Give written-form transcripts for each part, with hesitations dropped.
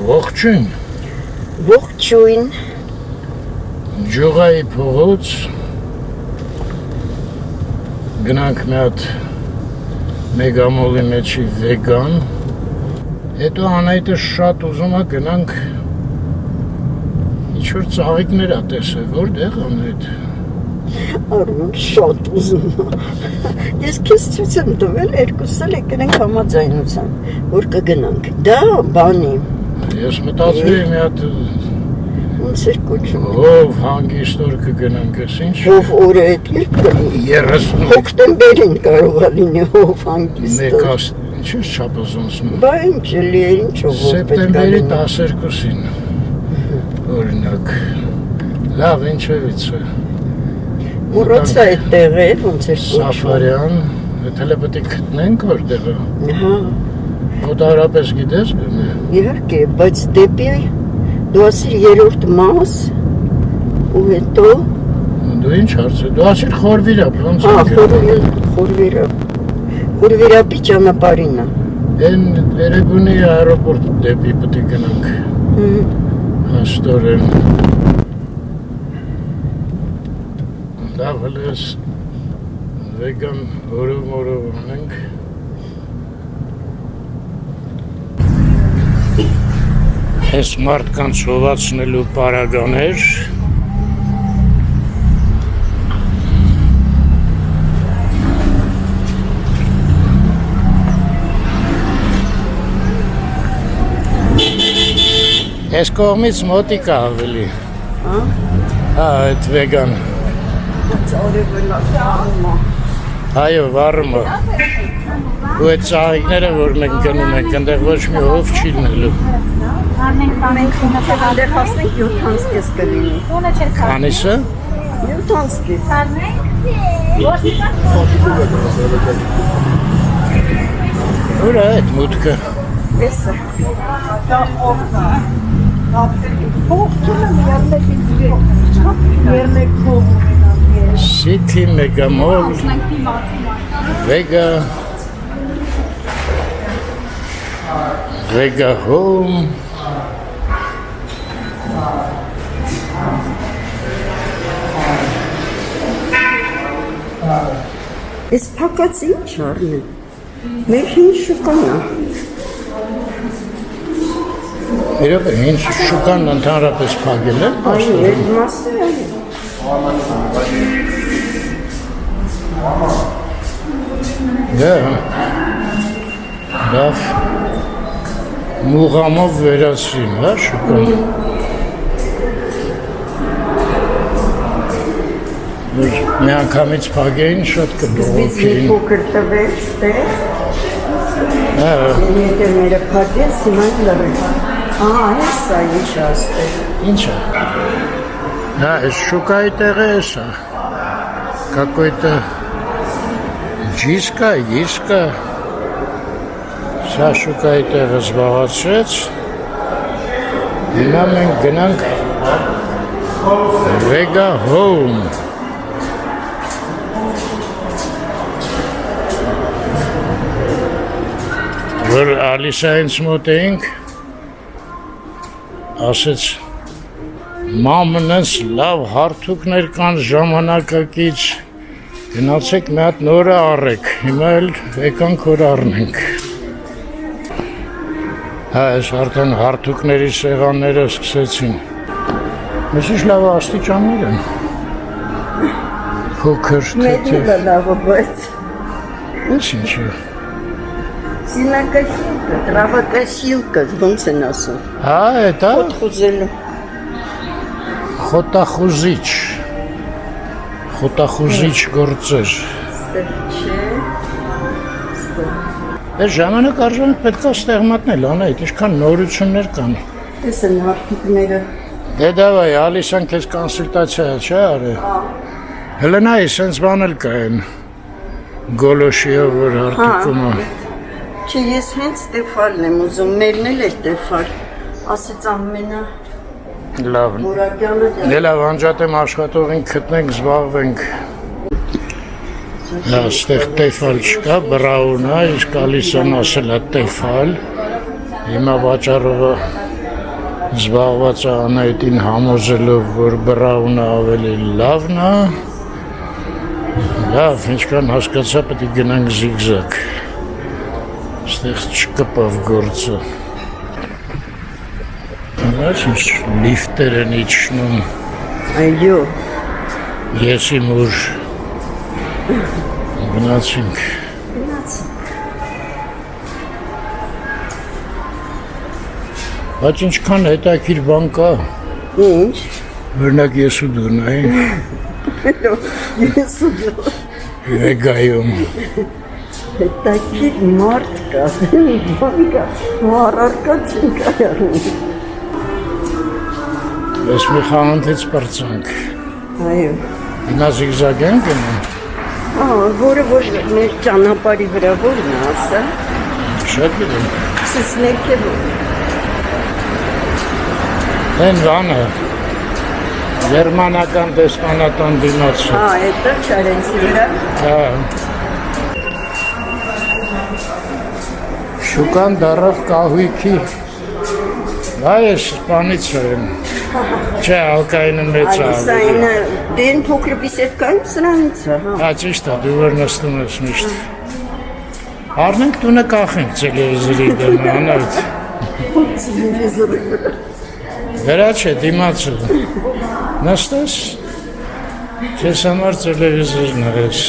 Ողջույն։ Ողջույն։ Ջուղայի փողոց գնանք մի հատ մեգամոլի մեջի վեգան։ Հետո Անահիտը շատ ուզում է գնանք ինչ-որ ծաղիկներ ա տեսել, որտեղ Անահիտ։ Արուն շատ ուզում է։ Ես քեզ ցույց եմ տվել, երկուսս էլ եկնենք համաձայնությամբ, որ կգնանք։ Դա բանի։ Ես մտածում եմ մի հատ ոնց էր կոչվում։ հով հանգիստ օր կգնանք, ես ինչ։ Հով օրը այդ երբ կլինի։ 30 հոկտեմբերին կարող է լինի հով հանգիստ։ Մեկաս ինչ է չափազանցնում։ Բա ինչ էլի է, ինչով որ Սեպտեմբերի 12-ին օրինակ։ Լավ, ինչևից է։ Մոռացա այդ տեղը, ոնց էր կոչվում։ Սաֆարյան, եթե պետք է գտնենք որտեղը։ Հա։ Մոտավորապես գիտես գտնե։ Իհարկե, բայց դեպի դու ասիր երրորդ մաս ու հետո Դու ինչ հարց է։ Դու ասիր Խորվիրապ, ոնց է։ Խորվիրապի ճանապարհին է։ Են Երևանի аэропորտ դեպի պետք է գնանք։ Հաստորեն։ Լավ հլես վեգան օրով անենք։ Ես մարդկանց հովացնելու պարագաներ։ Ես կողմից մոտիկ ավելի։ Հա, այդ վեգան։ Այո, վառում է։ Ու այդ ծաղիկները, որ մենք գնում ենք, այնտեղ ոչ մի հով չի լինելու։ Մենք այնտեղ հասնենք 7:30 կլինի։ Քանիսը։ 7:30։ Ուր է այդ մուտքը։ Էսը։ City Mega Mall, Vega Home. Էս փակած ինչ առնի։ Մեր հին շուկան է։ Իրոք ինչ շուկան ընդհանրապես փակել է։ Այո, այդ մասը է։ Դա լավ մուղամով վերացրին, հա, շուկան։ Մի անգամից փակեին շատ կբողոքեին։ Փոքր տվեց, տեղ։ Հա։ Ինտերները փակեց, հիմա լրիվ։ Ահա, էսա ինչ ասել։ Ինչ է։ Հա, այս շուկայի տեղը էսա։ Какой-то ջիսկա, իսկա։ Սա շուկայի տեղը զբաղացրեց։ Հիմա մենք գնանք Vega Home։ Որ Ալիսայից մոտ էինք, ասեց մամնս լավ հարթուկներ կան ժամանակակից, գնացեք մի հատ նորը առեք, հիմա էլ եկանք որ առնենք։ Հա, այս արդեն հարթուկների սեղանները սկսեցին։ Մեզ ինչ լավ աստիճաններ են։ Փոքր թեթև։ Մեջը լավը, բայց Ինչ է։ Սինակաշիլկը, տրավակաշիլկը, ոնց են ասում։ Հա, էտա Հոտ խուզելու։ Խոտախուզիչ գործեր։ Չէ։ Այս ժամանակ արժանիք պետք է ստեղ մատնել, Անահիտ, ինչքան նորություններ կան։ Էս են հարթուկները։ Դե դավայ, Ալիսան քեզ կոնսուլտացիա չէ արել։ Հələ նայ, սենց բան էլ կա են։ Գոլոշիով որ հարթուկում է։ Չէ, ես հենց տեֆալն եմ ուզում, մերն էլ է տեֆալ։ Ասեց ամենա Լավ։ որակյալը դա։ Դե լավ, անջատեմ աշխատողին գտնենք, զբաղվենք։ Հա, ստեղ տեֆալ չկա, բրաուն է, իսկ Ալիսան ասել է տեֆալ։ Հիմա վաճառողը զբաղված է Անահիտին համոզելով, որ բրաունը ավելի լավն է։ Լավ, ինչքան հասկացա, պետք է գնանք զիգզագ։ Ստեղ չկպավ գործը։ Այս ինչ լիֆտեր են իջնում։ Այո։ Ես իմ ուր գնացինք։ Բայց ինչքան հետաքրքիր բան կա։ Ինչ։ Օրինակ ես ու դու նայ։ Ես ու դու։ Վեգայում։ Հետաքրքիր մարդ կա, բան կա, առարկա չեն կայանում։ Ես մի խանութից պրծանք։ Այո։ Հիմա զիգզագ ենք գնում։ Որը ոչ մեր ճանապարհի վրա որն է, ասա։ Շատ գիտեմ։ Սիսնեկը Են վանը։ Գերմանական դեսպանատան դիմացը։ Էտա Չարենցի վրա։ Շուկան դարավ կահույքի։ Այս սպանից եմ։ Չէ, ալկայինը մեծ է։ Սա ինը դեն փոքր բիսեդկայում սրանից է, հա։ Ճիշտ է, դու որ նստում ես միշտ։ Առնենք տունը կախենք տելևիզորի դեմ, անայց։ Տելևիզորի վրա։ Վերա չէ, դիմացը։ Նստես, քեզ համար տելևիզորն ես։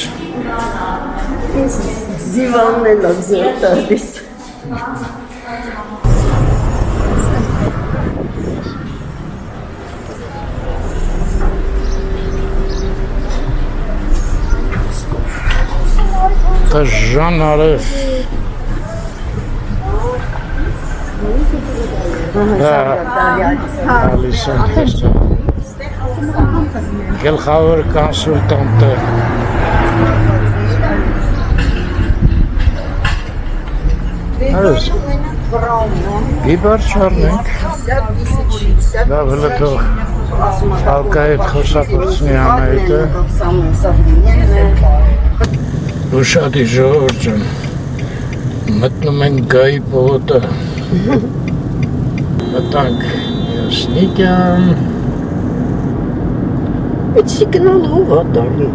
Դիվանն էլ ազոր տալիս։ Ժան Արև գլխավոր կոնսուլտանտը Բիբար չառնենք լավ հլը թող ալկայիդ խոսապրծնի Անահիտը Ուշադի ժողովուրդ ջան, մտնում ենք Գայի պողոտը, մտանք Յասնիկյան, Այդ սիգնալ հով է տալի։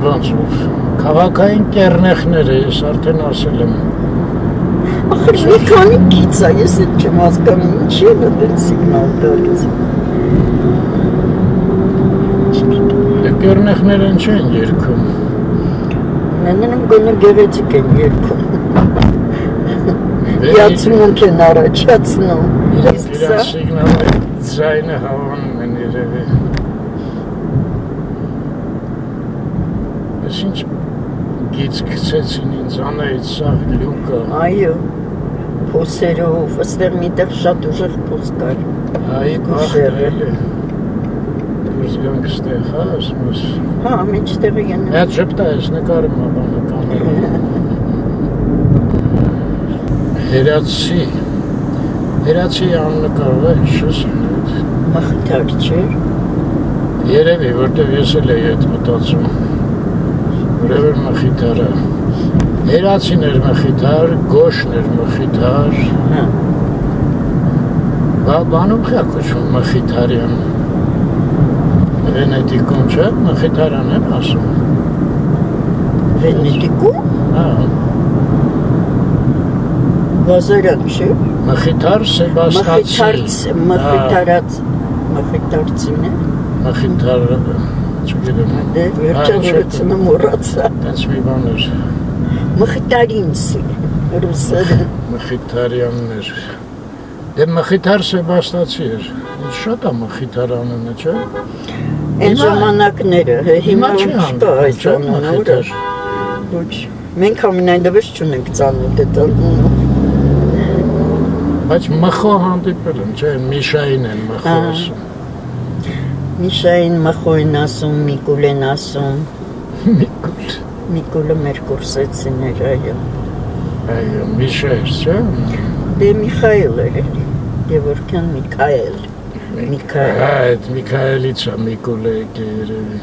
ոնց ով, քաղաքային կեռնեխներ է, ես արդեն ասել եմ։ Ախր մի քանի գիծ է, ես էլ չեմ հասկանում, ինչի են այդ սիգնալ տալիս։ Կեռնեխները ինչ են երգում։ Նենն գոնը գեղեցիկ են երկում։ Յացմունք են առաջացնում։ Իրան սիգնալը ձայնը հավանում են երևի։ Ես ինչ գիծ գցեցին ինձ Անահիտ սաղ լյուկը։ Այո, փոսերով, այստեղ միտեղ շատ ուժեղ փոս կար։ Այ ախտել է։ Դուրս գանք ստեղ, հա, ասում ես։ Հա, մեջտեղը յանը։ Այդ ժպտա ես նկարում աբանը կամերում։ Հերացի աննկարով է, հիշես են այդ։ Մախիթար չէր։ Երևի, որտև ես էլ էի այդ մտածում։ Որևէր մխիթարը։ Հերացին էր մխիթար, գոշն էր մխիթար։ Բանում խյա կոչվում մխիթարյան։ Վենետիկում չէ, մխիթարան են ասում։ Վենետիկում։ Հա։ Բազարան չէ։ Մխիթար Սեբաստացի։ Մխիթարցին է։ Մխիթար, չգիտեմ։ Դե վերջավորությունը մոռացա։ Տենց մի բան էր։ Մխիթարինսի, ռուսերը։ Մխիթարյաններ։ Դե մխիթար Սեբաստացի էր։ Ինչ շատ է մխիթար անունը, չէ։ Այն ժամանակները, հիմա չկա այս անունը։ Ոչ, մենք ամենայն դեպս չունենք ծանոթ այդ անունը։ Բայց մխո հանդիպել եմ, չէ, Միշային են մխո ասում։ Միշային մխո են ասում, Միկուլ են ասում։ Միկուլ։ Միկուլը մեր կուրսեցին էր, այո։ Այո, Միշա էր, չէ։ Դե Միխայել էր, Գևորգյան Միքայել։ Այդ Միքայելից է Միկուլը եկե երևի։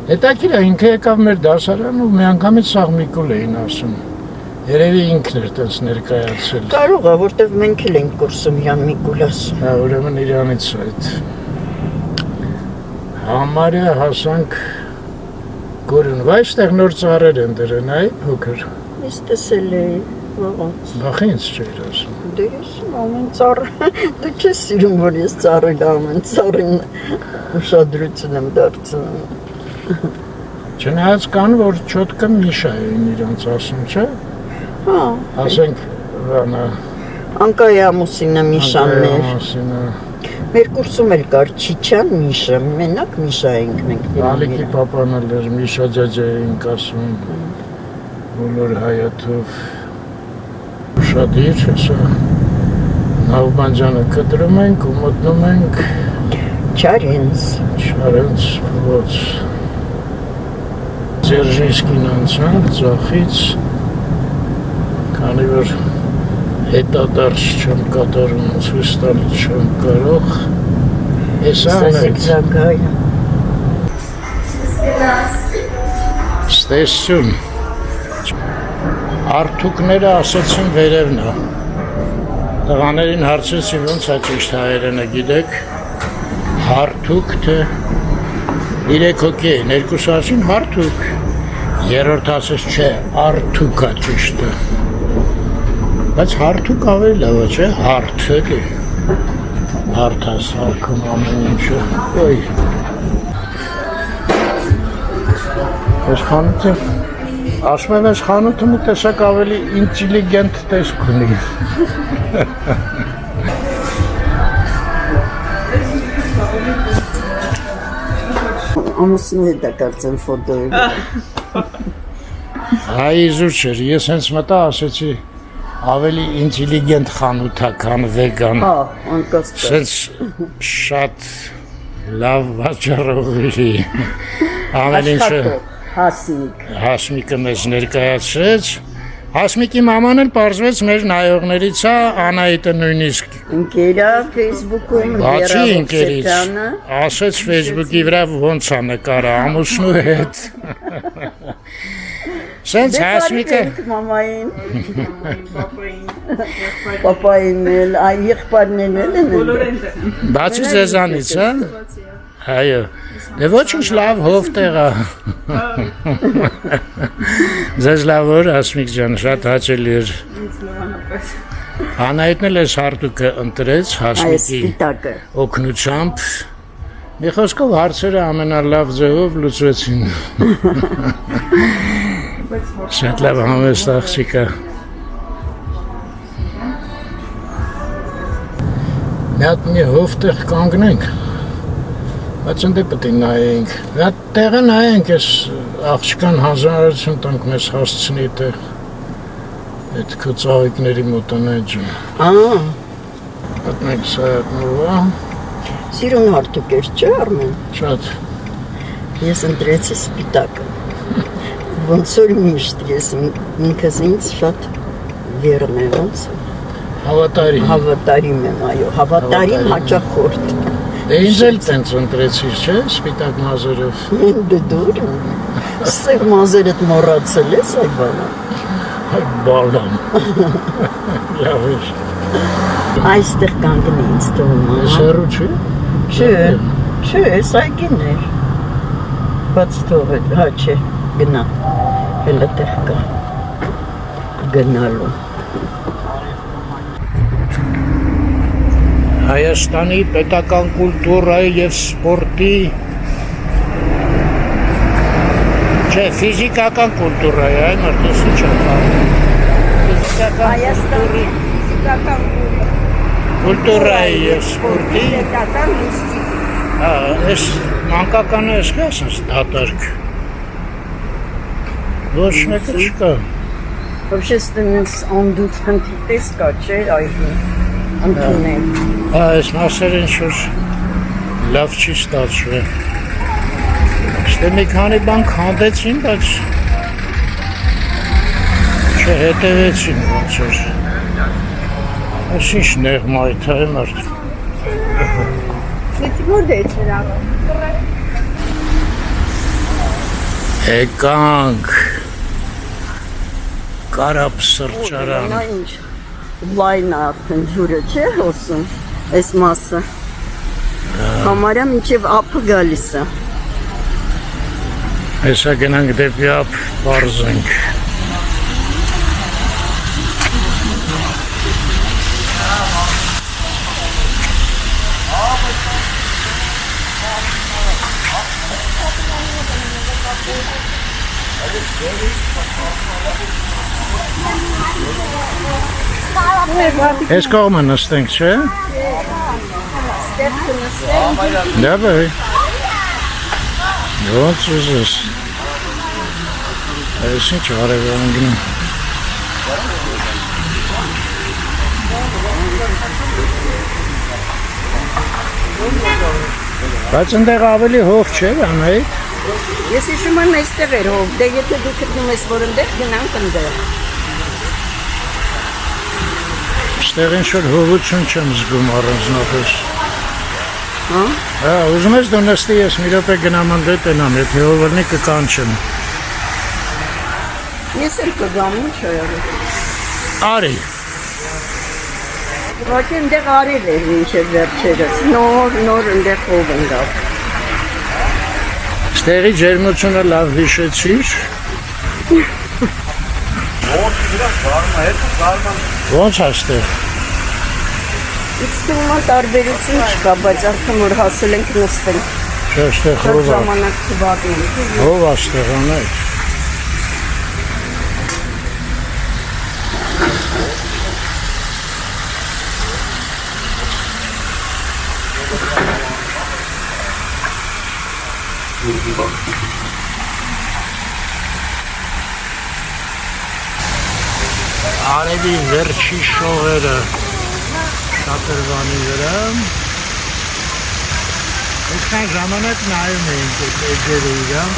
Հետաքրքիր է, ինքը եկավ մեր դասարան ու մի անգամից սաղ Միկուլ էին ասում։ Երևի ինքն էր տես ներկայացել։ Կարող է, որտեվ մենք էլ ենք կուրսում Յան Միկուլաս։ Հա, ուրեմն իրանից այդ։ Համարյա հասանք Գորուն, այստեղ նոր ծառեր են դրեն, այ փոքր։ Ես տեսել էի, ողոց։ Բախի ինձ չէր ասում։ Դե ես ամեն ծառը, դու չես սիրում, որ ես ծառել ամեն ծառին ուշադրություն եմ դարձնում։ Չնայած կան, որ չոտկը Միշա էին իրանց ասում, չէ։ Հա, Ասենք, վանա, Անկայի ամուսինը Միշան էր։ ամուսինը, Մեր կուրսում էլ կար Չիչյան Միշա, մենակ Միշա ենք մենք Ալիքի պապան էլ էր, Միշա ջաջա էինք ասում, բոլոր հայաթով, ուշադիր, հեսա, Նավբանջանը կտրում ենք ու մտնում ենք Չարենց փողոց, Ձերժինսկին անցանք, ձախից, քանի որ հետադարձ չեմ կատարում, ցույց տալ չեմ կարող, հեսա Զագայը։ Ստեսություն, արդուկները ասեցին վերևն է, տղաներին հարցեցի ոնց է ճիշտ հայերենը գիտեք, հարթուկ թե 3 հոգի են, երկուսը ասին հարթուկ, երրորդ ասեց չէ, արդուկ է ճիշտը, բայց հարթուկ ավելի լավ է, չէ, հարթ էլի, հարթ է սարքում ամեն ինչը, ոյ, այս խանութը, ասում եմ այս խանութը մի տեսակ ավելի ինտելիգենտ տեսք ունի, Ամուսնու հետ է կարծեմ ֆոտոյը։ Հայ իզուր չէր, ես հենց մտա ասեցի ավելի ինտելիգենտ խանութ է, քան վեգան, Հա, անկասկած։ սենց շատ լավ վաճառողի, ամեն ինչը Հասմիկ։ Հասմիկը մեզ ներկայացրեց, Հասմիկի մաման էլ պարզվեց մեր նայողներից է, Անահիտը նույնիսկ Ընկերա Facebook-ում բացի ինքերից, ասեց Facebook-ի վրա ոնց է նկարը, ամուսնու հետ, սենց Հասմիկը, մամային, պապային էլ, այ եղբայրներն էլ են։ բացի ձեզանից, հա, հայո, դե ոչ ինչ լավ հով տեղ է, ձեզ լավ որ Հասմիկ ջան, շատ հաճելի էր, Անահիտն էլ այս հարթուկը ընտրեց Հասմիկի օգնությամբ, մի խոսքով հարցերը ամենալավ ձևով լուծվեցին, շատ լավ համեստ աղջիկ է, մի հատ մի հով տեղ կանգնենք, բայց ընդ է պետք է նայենք, մի հատ տեղը նայենք, այս աղջկան հանձնարարություն տանք մեզ հասցնի տեղ, այդ քո ծաղիկների մոտանա ջան, մտնենք Սայատնովա, Սիրուն հարթուկ էր, չէ Արմեն։ շատ, Ես ընտրեցի սպիտակը, ոնց որ միշտ ես ինքս ինձ շատ վերն է, ոնց հավատարիմ եմ, այո, հավատարիմ հաճախորդ։ Դե ինձ էլ տենց ընտրեցիր, չէ, սպիտակ մազերով, Դե դուր, սև մազերդ մոռացել ես այ բանը։ այ բալամ, լավ էր, Այստեղ կանգնի ինձ թվում, ես հեռու չի, Չէ, այս այգին էր, բաց թողել, հա չէ, գնա, հելը տեղ կա, գնալու։ Հայաստանի պետական կուլտուրայի և սպորտի, չէ, ֆիզիկական կուլտուրայի, այ մրտես ինչ է Հայաստանի ֆիզիկական կուլտուրայի և սպորտի, պետական ինստիտուտ։ այս մանկականը ես կա ասած դատարկ, ոչ մեկը չկա, Общественность անդուց հնդիտես կա, չէ, այգին, ընդունել։ այս մասերը ինչ-որ լավ չի ստացվել, Ստե մի քանի բան քանդեցին, բայց չհետևեցին ոնց որ, այս ինչ նեղ մայթ է մարդ, Եկանք, Կարապ սրճարան։ Նա ինչ լայն է արդեն ջուրը չէ հոսում, այս մասը։ Համարյա մինչև ափը գալիս է։ Հեսա գնանք դեպի ափ պարզենք։ Այս կողմը նստենք, չէ՞։ Դա բայ։ Ոնց ուզես։ Այս ինչ արև անգնում։ Բայց ընդեղ ավելի հող չէ, անայք։ Ես հիշում եմ այստեղ էր հով, դե եթե դու գտնում ես, որ ընդեղ գնանք ընդեղ։ Այստեղ ինչ-որ հովություն չեմ զգում առանձնապես։ Հա։ Հա, ուզում ես դու նստի, ես մի րոպե գնամ ընդդ ենամ, եթե հովլնի կկանչեմ։ Ես էլ կգամ, ինչ արել։ Արի։ Ուղղակի ընդեղ արել էր մինչև վերջերս, նոր ընդեղ հով ընդավ։ Ստեղի ջերմությունը լավ հիշեցիր։ Ոնց է ստեղ։ Ինձ թվում է տարբերություն չկա, բայց արդեն որ հասել ենք նստել։ Չէ, ստեղ Շատ հով է։ ժամանակ չվատենք։ Հով է ստեղ անայք։ Արևի վերջի շողերը շատրվանի վրա։ Այսքան ժամանակ նայում էինք այդ էջերը իրան։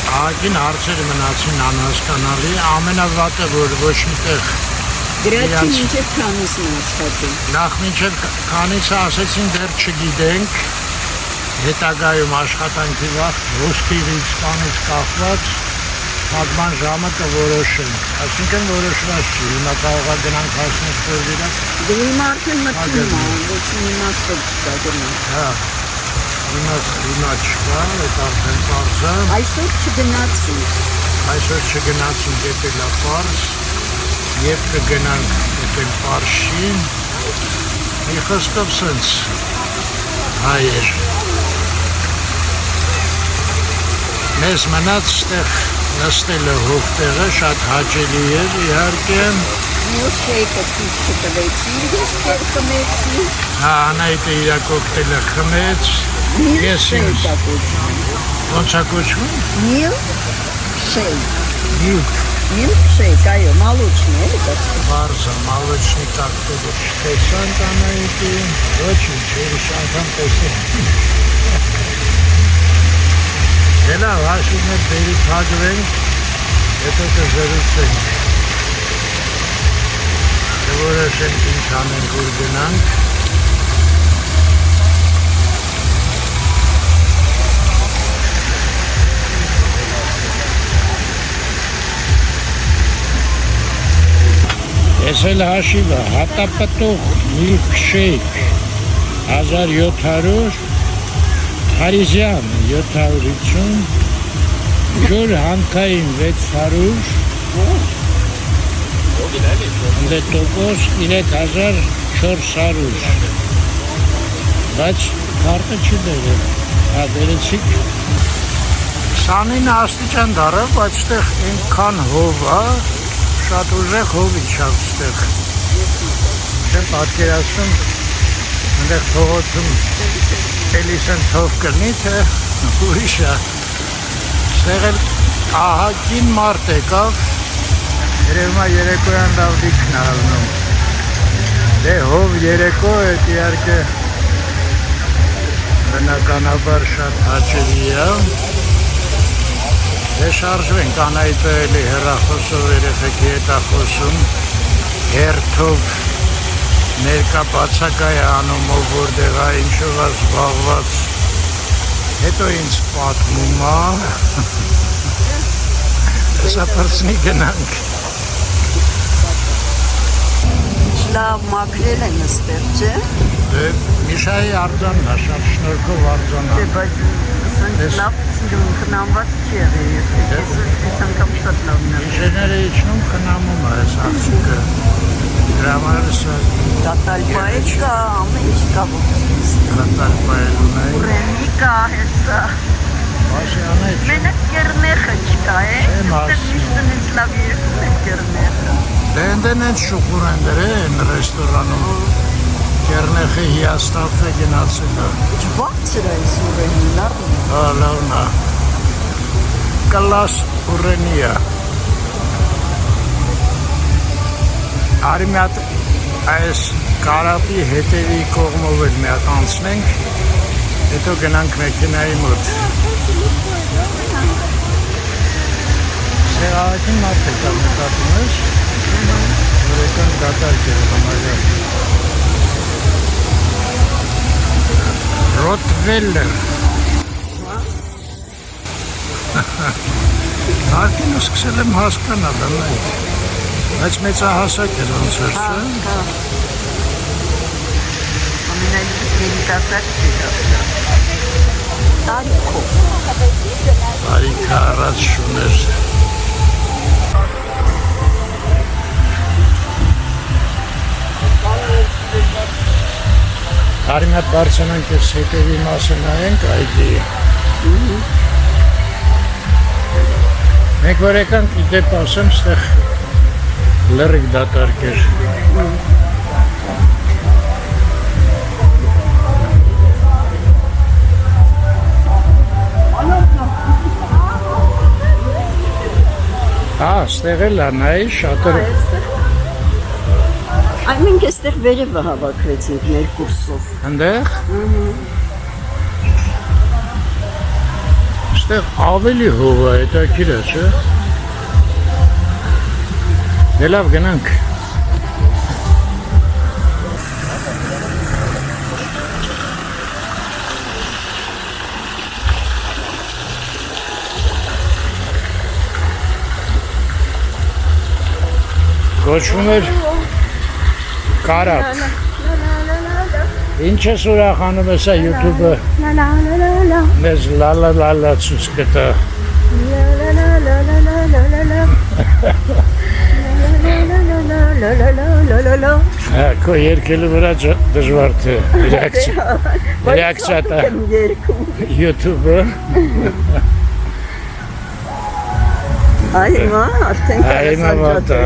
Ահագին հարցեր մնացին անհասկանալի, ամենավատը որ ոչ միտեղ Գրաչի մինչև քանիսն է աշխատում։ նախ մինչև քանիսը ասեցին դեռ չգիտենք, հետագայում աշխատանքի վաղ ոսկիվից կանից կախված Հագման ժամը կորոշենք, այսինքն որոշված չի, հիմա կարող է գնանք հասնենք որվիրա։ Դե հիմա արդեն մտնում է, ոչ մի իմաստով չկա գնանք։ Հա, հիմա չկա, այդ արդեն պարզ է։ Այսօր չգնացինք։ Այսօր չգնացինք, եթե լավ պարզ, երբ կգնանք, եթե պարզ չի, մի խոսքով սենց հայեր։ Մեզ մնաց ստեղ նստելը հովտեղը շատ հաճելի էր, իհարկե։ Մյուս շեյքը ցույց չտվեցի, ես խմեցի։ Հա, Անայտը իր կոկտեյլը խմեց։ Ես ինձ ոնց է կոչվում։ Milk shake։ Milk shake, այո, մալուչն է, դա։ Վարզը, մալուչնի կոկտեյլը տեսանք Անայտի, ոչինչ, ուրիշ անգամ տեսանք։ Դե լավ, հաշիվներ բերի փակվենք, հետո կզրուցենք։ Որոշենք ինչ անենք, որ գնանք։ Ես էլ հաշիվը, հատապտող միլքշեյք 1700, Փարիզյան 750, ջուր հանքային 600, դե տոկոս 3400, բայց քարտը չի դերել, հա դերեցիք 29 աստիճան դարավ, բայց ստեղ ինքան հով է, շատ ուժեղ հով իջավ ստեղ, չեմ պատկերացնում, ընդեղ փողոցում էլիս են թով կլնի, թե ուրիշ է, ստեղ էլ ահագին մարդ եկավ, երևում է երեկոյան լավ լիքն է ալնում, դե հով երեկո էդ իհարկե բնականաբար շատ հաճելի է, դե շարժվենք, Անայտը էլի հեռախոսով երեխեքի հետ է խոսում, հերթով ներկա բացակայ է անում, ով որտեղ է, ինչով է զբաղված, հետո ինձ պատմում է, Սապրսնի գնանք։ Լավ մաքրել են ստեղ, չէ։ Դե Միշայի արձանն է, շատ շնորհքով արձանն Դե է։ բայց ասենք լավ սիրուն խնամված չի եղել, ես անգամ շատ լավն եմ։ Ինժեները իջնում խնամում է այս աղջիկը։ Դրա համար սա Կատալպայել կա, ամեն ինչ կա ողջից։ կատալպայել ունեի։ Ուրեմի կա հեսա։ Բաշյանը Մենակ կերնեխը չկա, Չեմ Այստեղ ասում։ միշտ ինձ լավ երկում է կերնեխը։ դե ընդեն են շուխուր են դրեն ռեստորանում։ Կերնեխը հիաստավ է գնացել է։ Բացր է այս ուրեմին, առնի։ Հա, լավն է։ Կլաս ուրենի է։ Արի մի հատ այս կարապի հետևի կողմով էլ մի հատ անցնենք, հետո գնանք մեքենայի մոտ։ Սեղաղակին մարդ է կա նկատում ես, որեկան դատարկ է համարյա։ Ռոտվելլեր։ Արդեն սկսել եմ հասկանալ, բայց մեծահասակ էր ոնց էր, չէ՞։ Հա։ Ամենայնիվ երիտասարդ չի դա։ Տարիքով։ Տարիքը առաջ շուներ։ Արի մի հատ բարձրանանք ես հետևի մասը նայենք այդի։ Մենք որ եկանք իդեպ ասեմ, ստեղ լրիվ դատարկ էր։ Հա, ստեղ էլ է, նայի շատր։ Այն մենք այստեղ վերևը հավաքվեցինք մեր կուրսով։ Հնդեղ։ Ստեղ ավելի հով է, հետաքրքիր է, չէ՞։ Դե լավ գնանք։ Կոչվում էր կարապ։ Ինչ ես ուրախանում ես YouTube-ը մեզ լալալալա ցույց կտա։ Հա, քո երկելու վրա դժվար թե ռեակցիա տա YouTube-ը։ Այմա, արդեն Այմա վատա։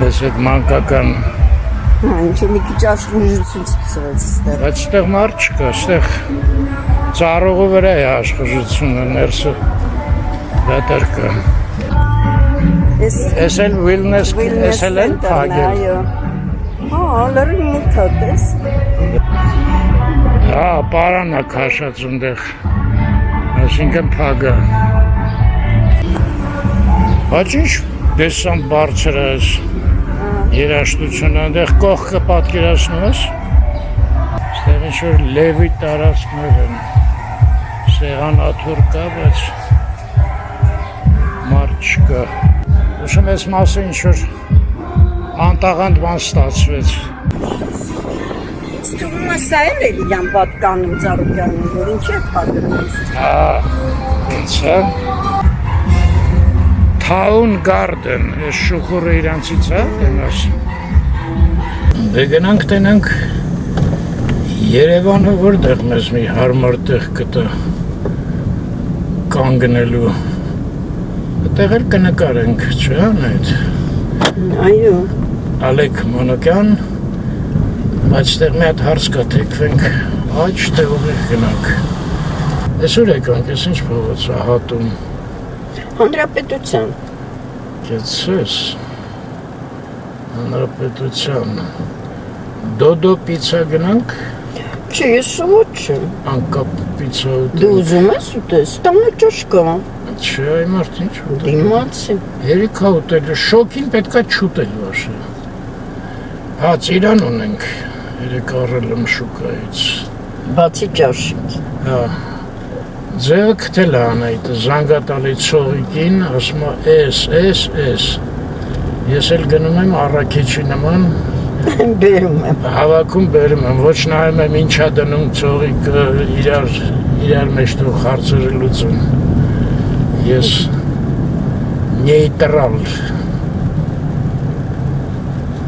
Ես այդ մանկական, Ինչ-որ մի քիչ աշխուժություն սկսվեց ստեղ։ բայց ստեղ մարդ չկա, ստեղ ծառողու վրա է աշխուժությունը, ներսը դատարկ է։ Ես էլ wellness ես էլ են փագել։ Հա, լրիվ մութ է, տես։ Հա, պարան է քաշած ունդեղ, այսինքն փագ է։ Բայց ինչ դեսան բարձր է այս երաշտությունը, այնտեղ կողքը պատկերացնում ես, ստեղ ինչ-որ լևի տարածքներ են, սեղանաթուր կա, բայց մարդ չկա։ Ուշում ես մասը ինչ-որ անտաղանդ բան ստացվեց։ Ստուգում է սա էլ էլի իրան պատկանում Ծառուկյանին, որ ինչ է պատկանում։ Հա, ոնց է։ Town Garden, այս շուխուրը իրանցից է, դենաս։ Դե գնանք տենանք Երևանը որտեղ մեզ մի հարմար տեղ կտա կանգնելու։ Այդտեղ էլ կնկարենք, չէ՞ անետ։ Այո։ Ալեք Մանոկյան, բայց տեղ մի հատ հարց կա, թեքվենք աջ տեղով գնանք։ Այսօր եկանք, ես ինչ փողոց է հատում։ Հանրապետության։ Կեցես, հանրապետության, դոդո պիցա գնանք, Չէ, ես սովոտ չեմ։ անկապ պիցա Դու ուտենք, ուզում ես ուտես, տանը ճաշկա, չէ, այ մարդ ինչ ուտենք, դիմացի։ երիքա ուտել, շոքին պետքա չուտել վաշը, հա ծիրան ունենք, երեք առել եմ շուկայից, Բացի ճաշից։ Հա։ Ձերը կտել անայդ զանգատալի ծողիկին, ասում էս։ Ես էլ գնում եմ առաքիչի նման Բերում եմ։ հավաքում բերում եմ, ոչ նայում եմ ինչա դնում ծողիկը իրար մեջ թող հարցերը լուծում։ Ես նեյտրալ։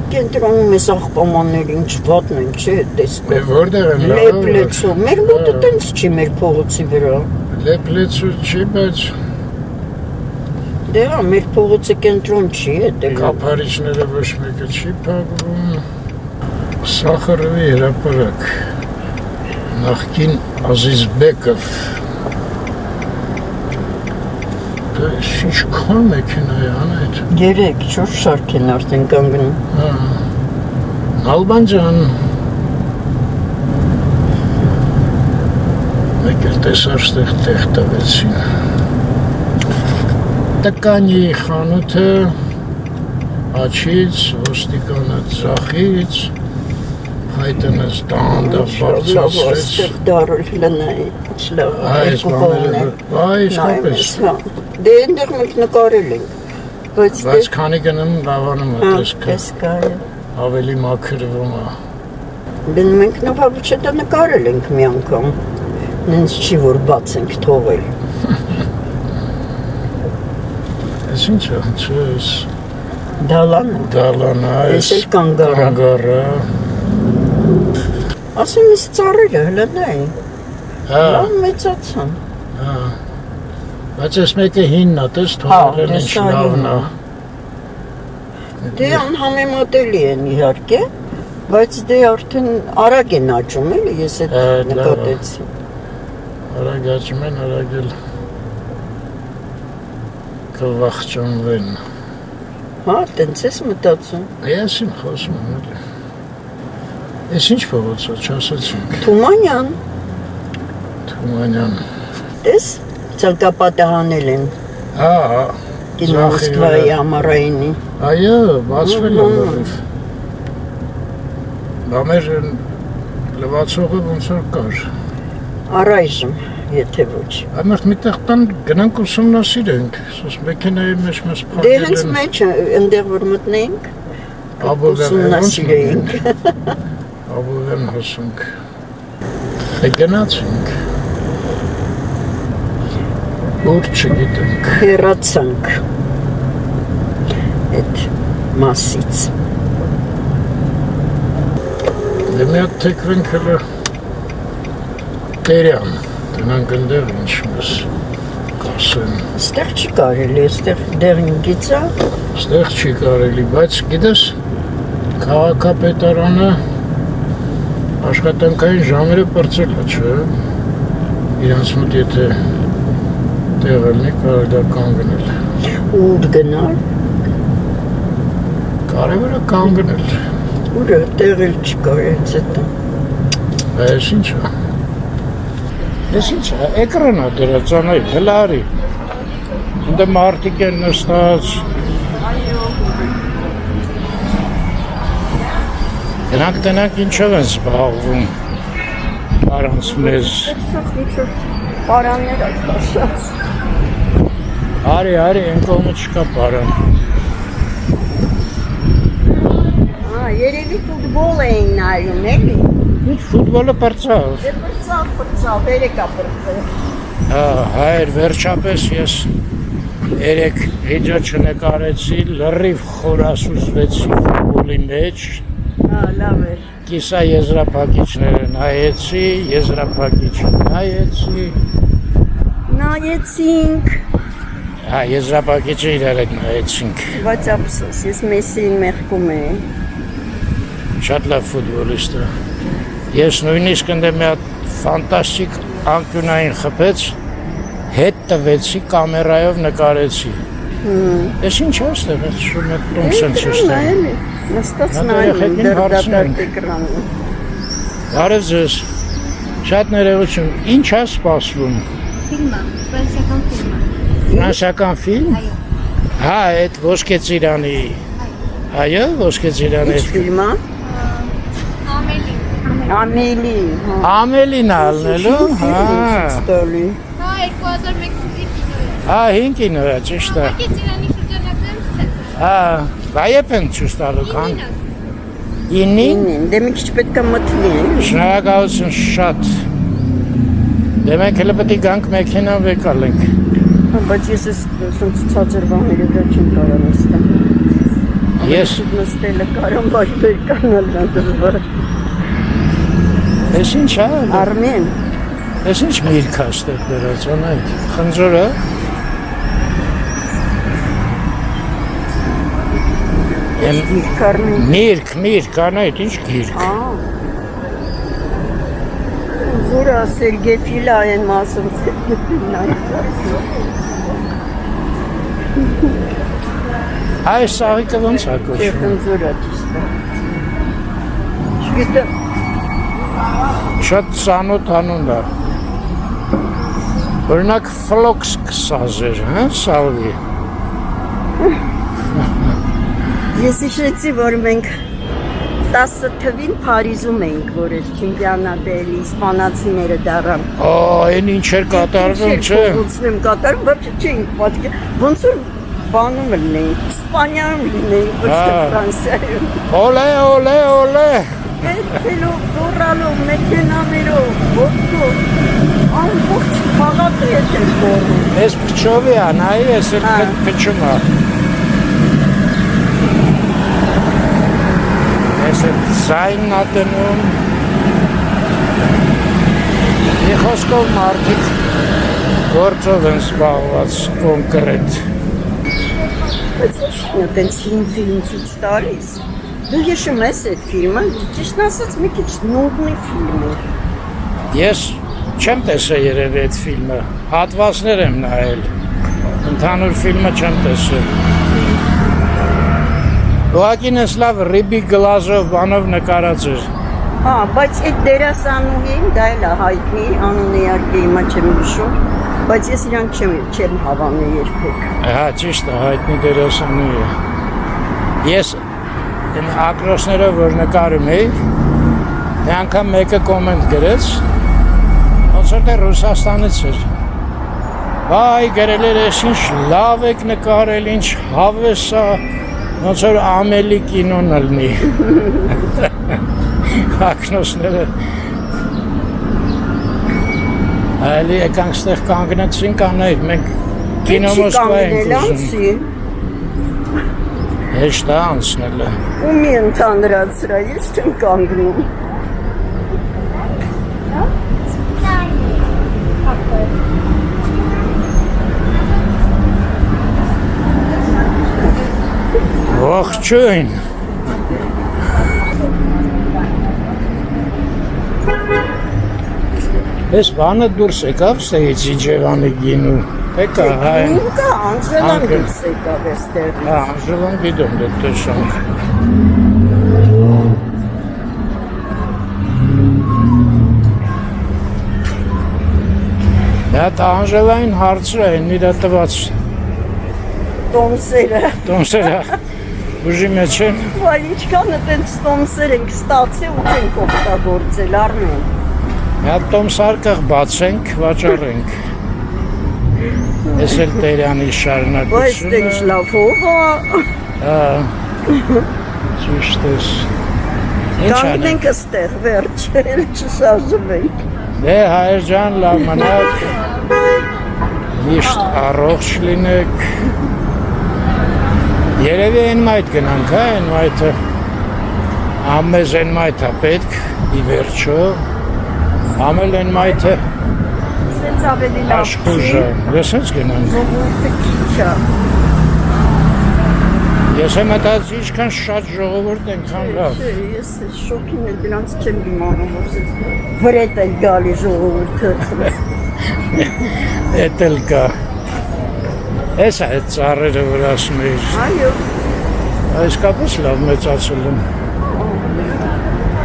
Կենտրոնում ես աղբամաններին չվատն են, չէ, տեսքով։ Որտեղ են Լեպլեցու, մեր մոտը տենց չի մեր փողոցի վրա։ Լեպլեցու չի, բայց Դե հա, մեր փողոցը կենտրոն չի, էտել։ կափարիչները ոչ մեկը չի փակվում։ Սախարովի հրապարակ։ Նախկին Ազիզբեկով։ Դա ինչքան մեքենա է անայդ։ 3-4 շարք են արդեն կանգնում։ Ալբան ջան։ Մեկ էլ տեսար ստեղ տեղ տվեցին։ Տկանի խանութը աչից, ոստիկանը ձախից, հայտնես տանդավ բարձրացրեց։ Ստեղ դարել լնայի, չլավ, Այս բաները, իսկապես։ Դե ենդեղ մենք նկարել ենք, Բայց քանի գնում լավանում է տեսքը, Պես կարել։ ավելի մաքրվում է։ Դնում ենք նվավուչը դա նկարել ենք մի անգամ, նենց չի որ բաց ենք թողել։ Ես ինչ է, չես, Դալանը, դալանա, ես էլ կանգարա։ կանգարա, Ասեմ ես ծառերը հլնայի, լավ մեծացան։ Բայց ես մեկը հինն է, տես թողել են ինչ լավն է։ Դե անհամեմատելի են իհարկե, բայց դե արդեն արագ են աճում էլի, ես այդ նկատեցի։ Արագ աճում են, արագ էլ կվախճանվեն։ Հա, տենց ես մտածում։ Ես իմ խոսում եմ էլի։ Ես ինչ փողոց է, չասացինք։ Թումանյան, Թումանյան։ տես, ցանկապատահանել են Հա, կինոմոսկվայի ամառայինի։ Այո, բացվել է լրիվ։ Բա մեր լվացողը ոնց որ կար։ Առայժմ, եթե ոչ։ Ամերտ միտեղ տան գնանք ուսումնասիրենք, սոս մեքենայի մեջ մեզ Դե փակել հենց են։ մեջ ընդեղ որ մտնեինք, ուսումնասիրենք։ Աբովյան հոսանք։ Է գնացինք։ Ուր չգիտենք։ հեռացանք այդ մասից։ Դե մի հատ թեքվենք հլը Տերյան, տնանք ընդեղ ինչ մեզ կասեն։ Ստեղ չի կարելի, ստեղ դեղին գիծա, Ստեղ չի կարելի, բայց գիտես, քաղաքապետարանը աշխատանքային ժամերը պրծել է, չէ։ Իրանց մոտ եթե տեղ ելնի, կարող դա կանգնել։ ուր գնալ, Կարևորը կանգնել։ ուրը տեղ էլ չկար հենց էտը։ Այս ինչ է։ Ես ինչ է, էկրանա դրած անայ, հլարի։ Ինձ մարդիկ են նստած։ Գնանք տնանք ինչով են զբաղվում, առանց մեզ։ Պարաններ աշկաշած։ Արի, են կողմը չկա պարան։ Երևի ֆուտբոլ էին նայում, էլի։ Ինչ ֆուտբոլը պրծավ։ Դե պրծավ, երեկա պրծավ։ Հայր, վերջապես ես երեք վիդեո չնկարեցի, լրիվ խորասուզվեցի ֆուտբոլի մեջ։ Հա, լավ էր։ Կիսա եզրափակիչները նայեցի, Նայեցինք, Հա, եզրափակիչը իրար հետ նայեցինք։ բայց ափսոս, ես Մեսսիին մեղքում էի։ Շատ լավ ֆուտբոլիստ է։ Ես նույնիսկ ընդ մի հատ ֆանտաստիկ անկյունային խփեց, հետ տվեցի, կամերայով նկարեցի։ Ես ինչ է ստեղ, ես շում է տոմս են չստեղ։ Նստած Նա նայում երեխեքին դրդադարտ հարցնենք։ էկրանում։ Բարև ձեզ, շատ ներողություն, ինչ է սպասվում։ Ֆիլմը, ֆրանսիական ֆիլմը։ Ֆրանսիական ֆիլմ։ Հա, այդ Ոսկե ծիրանի։ Այո, Ոսկե ծիրանի։ Ինչ ֆիլմ է։ Ամելի։ Ամելի, հա։ Ամելին ալնելու, հա։ Ստոլի։ Հա 2001 թվականի կինո է։ Հա, 5 կինո է, ճիշտ է։ Ակից Իրանի շրջանակներում ստեղծել։ Հա, դա եփ են ցույց տալու կան։ 9-ին։ Դե մի քիչ պետք է մթնի։ Շնորհակալություն շատ։ Դե մենք հələ պետք է գանք մեքենան վեկալենք։ Բայց ես սենց ցածրվանները դա չեմ կարող նստել։ Ես նստելը կարամ բայց վերկանալ դժվար։ ես ինչ է։ Արմեն, Ես ինչ միրգ աստեղ դրած անայք։ Խնձորը։ Կարմեն։ Միրգ, անայք ինչ գիրք։ Զուրա Սերգեյ Ֆիլա են մասում։ Այս սաղիկը ոնց է կոչվում։ Տեխնզուրա ճիշտ է։ Չգիտեմ։ Շատ ծանոթ անուն է։ Օրինակ ֆլոքս կսազեր, հա, սալվի։ Ես հիշեցի, որ մենք 10 թվին Փարիզում էինք, որ այս չեմպիոնատը իսպանացիները դառան։ Այն ինչ էր կատարվում, չէ։ Ուսնում կատարում, բայց չէինք պատկեր։ Ոնց որ բանում լինեինք, Իսպանիայում լինեինք, ոչ թե Ֆրանսիայում։ Օլե։ Էլով, դորալով, մեքենաներով, ոտքով, ամբողջ քաղաքը հետ էր կորնում։ Ես փչովի է, նայի, ես էլ փչում է։ Ես էլ զայնն է դնում։ Մի խոսքով մարդիկ գործով են զբաղված կոնկրետ։ Բայց ոչ տենց ֆիլմ ցույց տալիս։ Դու հիշում ես այդ ֆիլմը, ճիշտ ասած մի քիչ նուրմի ֆիլմ է։ Ես չեմ տեսել երևի այդ ֆիլմը, հատվածներ եմ նայել, ընդհանուր ֆիլմը չեմ տեսել։ Ուղղակի ես լավ ռիբի գլազով բանով նկարած էր։ Հա, բայց այդ դերասանուհին դա էլ է հայտնի, անունը իհարկե հիմա չեմ հիշում, բայց ես իրան չեմ հավանել երբեք։ Հա, ճիշտ է, հայտնի դերասանուհի է։ Ես այն ակրոսներով որ նկարում էի, մի անգամ մեկը կոմենտ գրեց, ոնց որ դե Ռուսաստանից էր։ Վայ, գրել էր, ես ինչ լավ եք նկարել, ինչ հավես է, ոնց որ ամելի կինոն ալնի։ Ակնոսները այլի եկանք ստեղ կանգնեցինք անայդ, մենք կինո Մոսկվա ենք ուզում։ Հեշտ է անցնելը։ Ու մի ընդհանրացրա, ես չեմ կանգնում։ Ողջույն։ Ես բանը դուրս եկավ ստեղից Իջևանի գինու, եկա հայ։ Ինկա Անժելան դուրս եկավ էստեղ։ Հա, Անժելան գիտում դոկտոր Շանք։ Դա Անժելային հարցրը են իրա տված Տոմսերը։ ուժի մեջ են։ Վայ, ինչքան այդպես տոմսեր ենք ստացել ու չենք օգտագործել, Արմեն։ Մի հատ տոմսարկղ բացենք, վաճառենք։ Ես էլ Տերյանի շարունակությունը։ Բայց դե ինչ լավ հողա։ Հա։ Ճիշտ ես։ Ինչ անենք։ Կանգնենք այստեղ, վերջ, էլ չշարժվենք։ Դե հայր ջան, լավ մնաք։ Միշտ առողջ լինեք։ Երևի այն մայթ գնանք, հա, այն մայթը։ Ամեզ այն մայթը պետք, ի վերջո։ Ամել այն մայթը Սենց ավելի լավ աշխուժը։ Ես հենց գնանք։ Ժողովուրդը քիչ է։ Ես եմ հետած ինչքան շատ ժողովուրդ ենքան լավ։ Ես շոքին էլ դրանց չեմ դիմանում, որ սենց վրետ էլ գալի ժողովուրդը։ Էդ էլ կա։ Ես այդ ծառերը որ ասում էիր։ Այո։ Իսկապես լավ մեծացել են։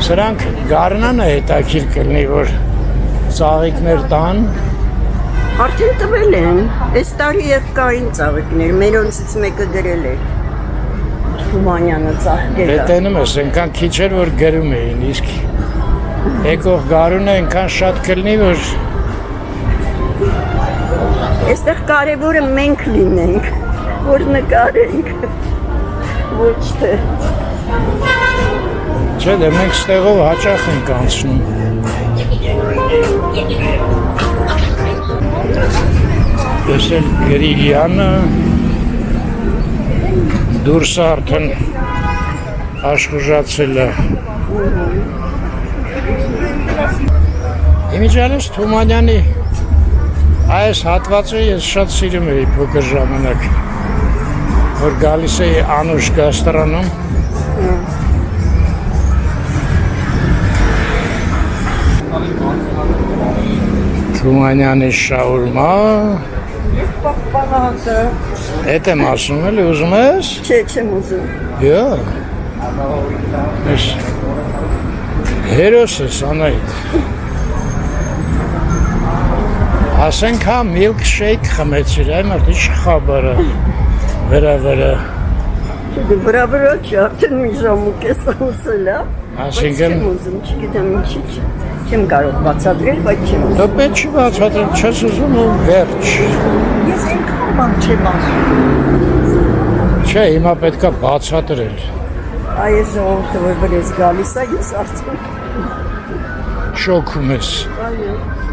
Սրանք գարնանը հետաքրքիր կլինի, որ ծաղիկներ տան։ Արդեն տվել են, այս տարի և կային ծաղիկներ, մերոնցից մեկը գրել էր։ Թումանյանը ծաղկել է։ Դե տենում ես, ենքան քիչ էր, որ գրում էին, իսկ Եկող գարունը այնքան շատ կլինի, որ Այստեղ կարևորը մենք լինենք, որ նկարենք, ոչ թե։ չէ, դե մենք ստեղով հաճախ ենք անցնում։ Տեսել գրիլյանը, դուրսը արդեն աշխուժացել է։ Իմիջանից Թումանյանի այս հատվածը ես շատ սիրում էի փոքր ժամանակ, որ գալիս էի Անուշ գաստրոնում։ Թումանյանի շաուրմա։ Պապարակը։ Էդ եմ ասում էլի, ուզում ես։ Չէ, չեմ ուզում։ Յա։ Ես հերոս ես Անահիտ։ Ասենք հա միլք շեյք խմեցիր, այն արդի շխաբարը վրա։ Վրա չի, արդեն մի ժամուկ ես անցել, հա։ Այսինքն Չեմ ուզում, չգիտեմ ինչի, չեմ կարող բացատրել, բայց չեմ ուզում։ դու պետք չի բացատրել, չես ուզում ու վերջ։ Ես այնքան բան չեմ ասում։ Չէ, հիմա պետքա բացատրել։ Այս ժողովուրդը որ վրես գալիս է, ես արդեն Շոքում ես։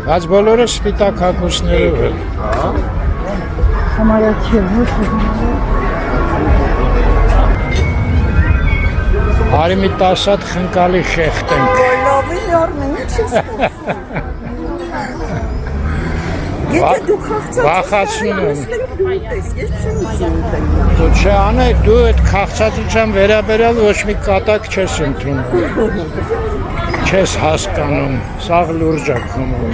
Բայց բոլորը սպիտակ հագուստներով են։ համարյա չէ, ոչ Արի մի 10 հատ խնկալի խեղտենք։ լավի արմեն, ինչ ես խոսում։ Եթե դու Վախացնում եմ։ ես չեմ ուզում։ Դու չէ անե, դու այդ քաղցածության վերաբերյալ ոչ մի կատակ չես ընդունում։ Չես հասկանում, սաղ լուրջ է քնում։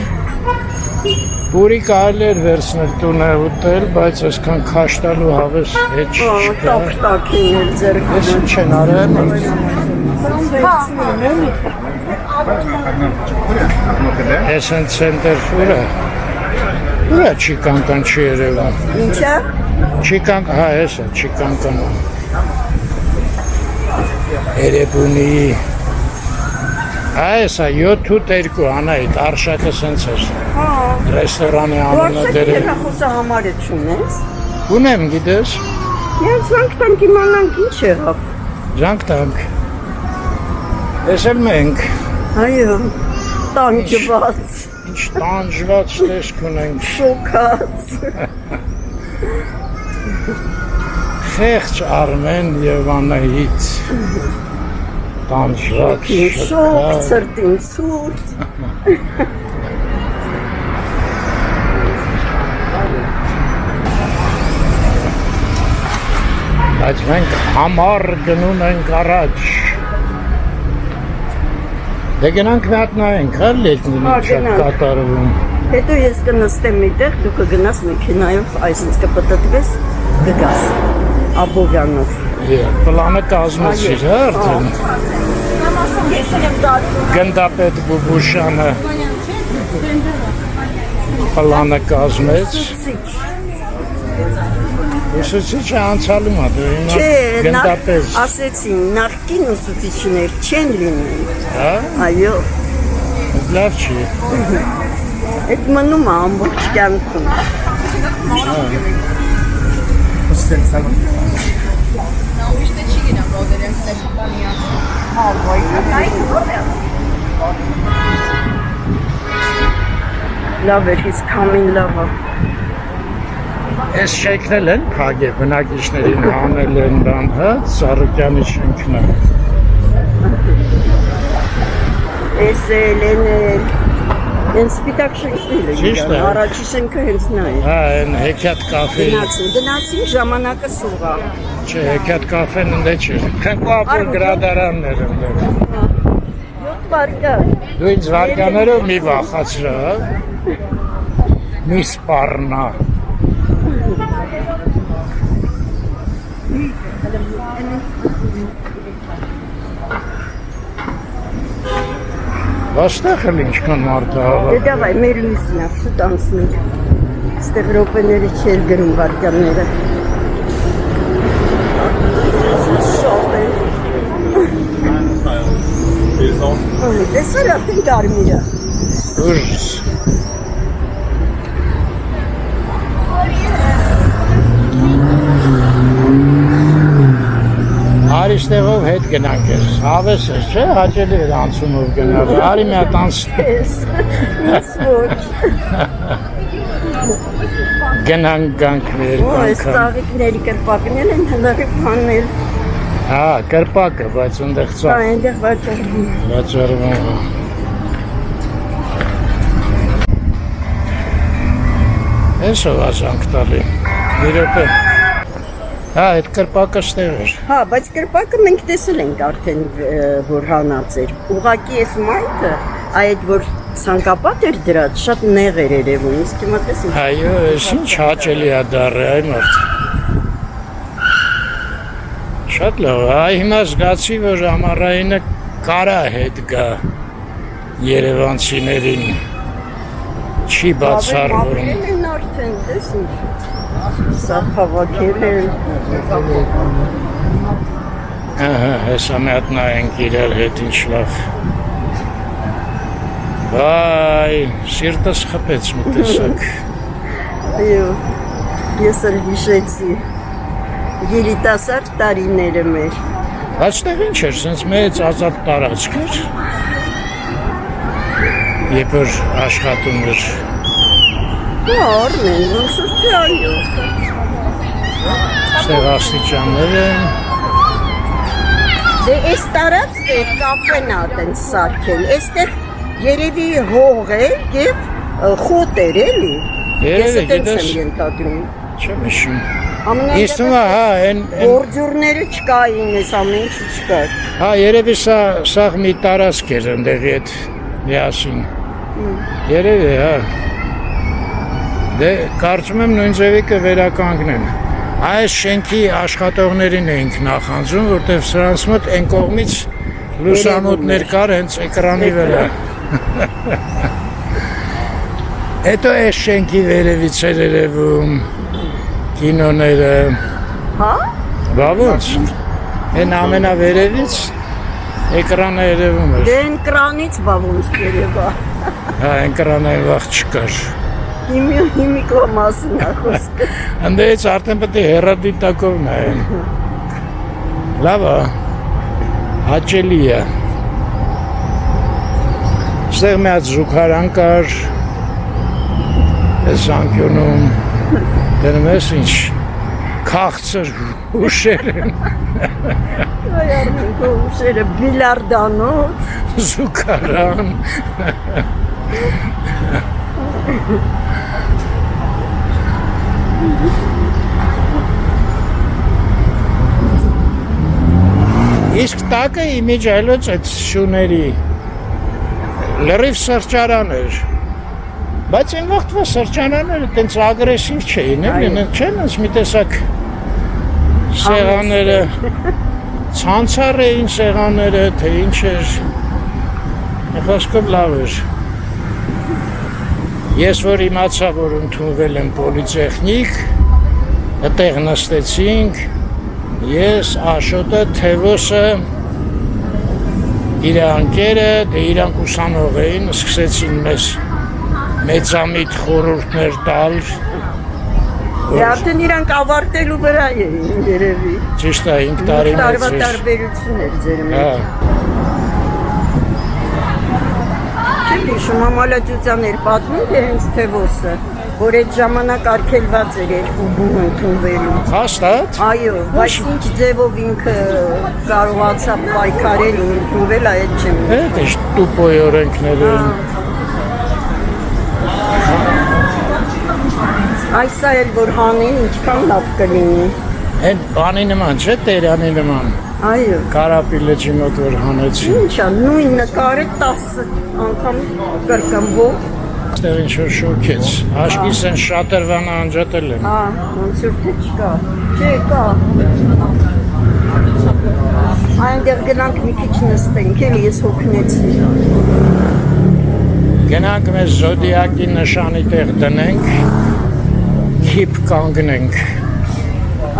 Պուրի կարելի էր վերցնել տունը ուտել, բայց այսքան քաշ տալու հավես հետ չկա։ Տակ-տակին էր ձեռքում։ Ես ինչ են արել։ Ես են ցենտր ուրա։ Ուրա չիկանկան չի երևում։ Ինչա։ Չիկանկ, հա, հեսա, չիկանկան։ Երևունի։ Այսա 7-2 Անահիտ, արշակը սենց էր։ Հա։ Ռեստորանի անունը դերել։ Որսա խոսա համարը չունես։ Ունեմ, գիտես։ Ես զանգ տանք իմանանք ինչ եղավ։ Զանգ տանք։ Ես էլ մենք։ Այո, տանջված, Ինչ տանջված տեսք ունենք։ շոկած։ Խեղճ Արմեն և Անահիտ։ Տանջված Շոկ, սրտին ցուրտ։ Բայց մենք համար գնում ենք առաջ։ Դե գնանք մի հատ նայենք, հա լետնին ինչ է կատարվում։ Հետո ես կնստեմ միտեղ, դու կգնաս մեքենայով, այսինքն կպտտվես, կգաս Աբովյանով։ Պլանը կազմեցիր, հա արդեն։ Գնդապետ Բուբուշյանը պլանը կազմեց։ Ուսուցիչը անցալում է, դու հիմա գնդապետ։ Ասեցին, նախկին ուսուցիչներ չեն լինում։ Հա? Այո, Լավ չի։ այդ մնում է ամբողջ կյանքում։ Լավ էր, իսկ քամին լավ է։ Ես շեքնել են փագե, բնակիչներին հանել են բան, հա, Սարուկյանի շենքն է։ Էսել, էնել, են սպիտակ շենքներ են, Ճիշտ է։ առաջի շենքը հենց նա է։ Հա, են հեքիաթ կաֆե, Գնացին ժամանակը սուղա։ չէ, հեքիաթ կաֆեն ընդե չէր։ Քնկուապոր գրադարաններ ընդե։ 7 վարկան։ Դու ինձ վարկաներով մի վախացրա, հա։ Մի սպառնա։ Ոստեղ էլ ինչքան մարդ է Դե հավաք։ դավայ, մեր լույսն է, շուտ անցնենք։ Ստեղ ռոպեները չեր գրում վարկանները։ Շատ է։ Դες Տեսել արդեն կարմիրը։ Ուժս։ Արիստեղով հետ գնանք ես, հավես ես, չէ, հաճելի էր անցումով գնալ, արի մի հատ անցնի։ Ես ոչ։ Գնանք գանք մի երկու Այս անգամ։ ծաղիկների կրպակներ են հլարի պանել։ Հա, կրպակը, բայց ընդեղ ծաղ։ Այնտեղ վաճառվում։ Վաճառվում։ Ես ով ազանք տալի, մի րոպե։ Հա, այդ կրպակը ստեղ էր։ Հա, բայց կրպակը մենք տեսել ենք արդեն, որ հանած էր։ Ուղղակի այս մայթը, այդ որ ցանկապատ էր դրած, շատ նեղ էր երևում, իսկ հիմա տեսին։ Այո, ես ինչ հաճելի է դառը, այ մարդ։ Շատ լավ, այ հիմա զգացի, որ ամառայինը կարա հետ գա երևանցիներին։ Չի բացառվում։ Ապրել են արդեն, տեսին։ Սա հավաքել են։ Ահա, հեսա մի հատ նայենք իրար հետ ինչ լավ։ Վայ, սիրտս խփեց մի տեսակ։ Այո, ես էլ հիշեցի երիտասարդ տարիները մեր։ Այստեղ ինչ էր, սենց մեծ ազատ տարածք էր։ Երբ որ աշխատում էր։ Արմեն, ոնց որ թե այո։ Ստեղ աստիճաններ են։ Դե այս տարածքը կաֆեն ա տենց սարքել, այստեղ երևի հող է և խոտ էր էլի։ Երևի, Ես տենց գիտես, եմ ենթադրում։ չեմ հիշում։ Ամենայն Ես թվում է, հա, Բորջուրները չկային, ես ամեն ինչը չկար։ հա, երևի սաղ մի տարածք էր ընդեղի հետ միասին։ Երևի, հա։ Դե, կարծում եմ նույն ձևի կվերականգնեն։ Այս շենքի աշխատողներին էինք նախանձում, որտեղ սրանց մոտ այն կողմից լուսամուտներ կար հենց էկրանի վրա։ Հետո այս շենքի վերևից էր երևում կինոները։ Հա? Բա ոնց։ Այն ամենավերևից էկրանը երևում էր։ Դե են կրանից բավոնց կերևա։ Հա, էկրանային վաղ չկար։ Հիմիկո մասին ա խոսքը։ Ընդերից արդեն պետք է հեռադիտակով նայեն։ Լավ է, հաճելի է։ Ստեղ մի հատ զուգարան կար, այս անկյունում, դնում ես ինչ, քաղցր ուշեր են, Այ արմենքո ուշերը բիլարդանոց։ զուգարան։ Իսկ տակը իմիջայլոց այդ շուների լրիվ սրճարան էր, բայց այն վաղտվա սրճարանները տենց ագրեսիվ չէին, չեն ես մի տեսակ սեղանները, ցանցառ էին սեղանները, թե ինչ էր, խոսքով լավ էր։ Ես որ իմացա, որ ընդունվել եմ պոլիտեխնիկ, այդտեղ նստեցինք, ես, Աշոտը, Թևոսը, իր անկերը, դե իրանք ուսանող էին, սկսեցին մեզ մեծամիտ խորհուրդներ տալ։ Արդեն իրանք ավարտելու վրա էին երևի։ Ճիշտ է, 5 տարի մեծ Տարվա էր։ տարբերություն էր ձեր մեջ։ Հա, Չեմ հիշում, համալաճության էր պատմում, թե հենց Թևոսը, որ այդ ժամանակ արգելված էր երկու բուն ընդունվելու։ հաստատ։ Այո, բայց ինչ ձևով ինքը կարողացավ պայքարել ու ընդունվել, այդ չեմ։ Այդ է տուպոյ օրենքներ էին։ Այսա էլ որ հանեն, ինչքան լավ կլինի։ Այդ բանի նման չէ, տերանի նման։ Այո։ Կարապիլեջի մոտ որ հանեցին։ Ինչա, նույն նկարը 10 անգամ կրկնվող։ Այստեղ ինչ-որ շոքեց։ Աշկիս են շատրվանը անջատել են։ Հա, ոնց որ թե չկա։ Չէ, կա։ Այնտեղ գնանք մի քիչ նստենք, էլի ես հոգնեցի։ Գնանք մեզ զոդիակի նշանի տեղ դնենք, քիփ կանգնենք։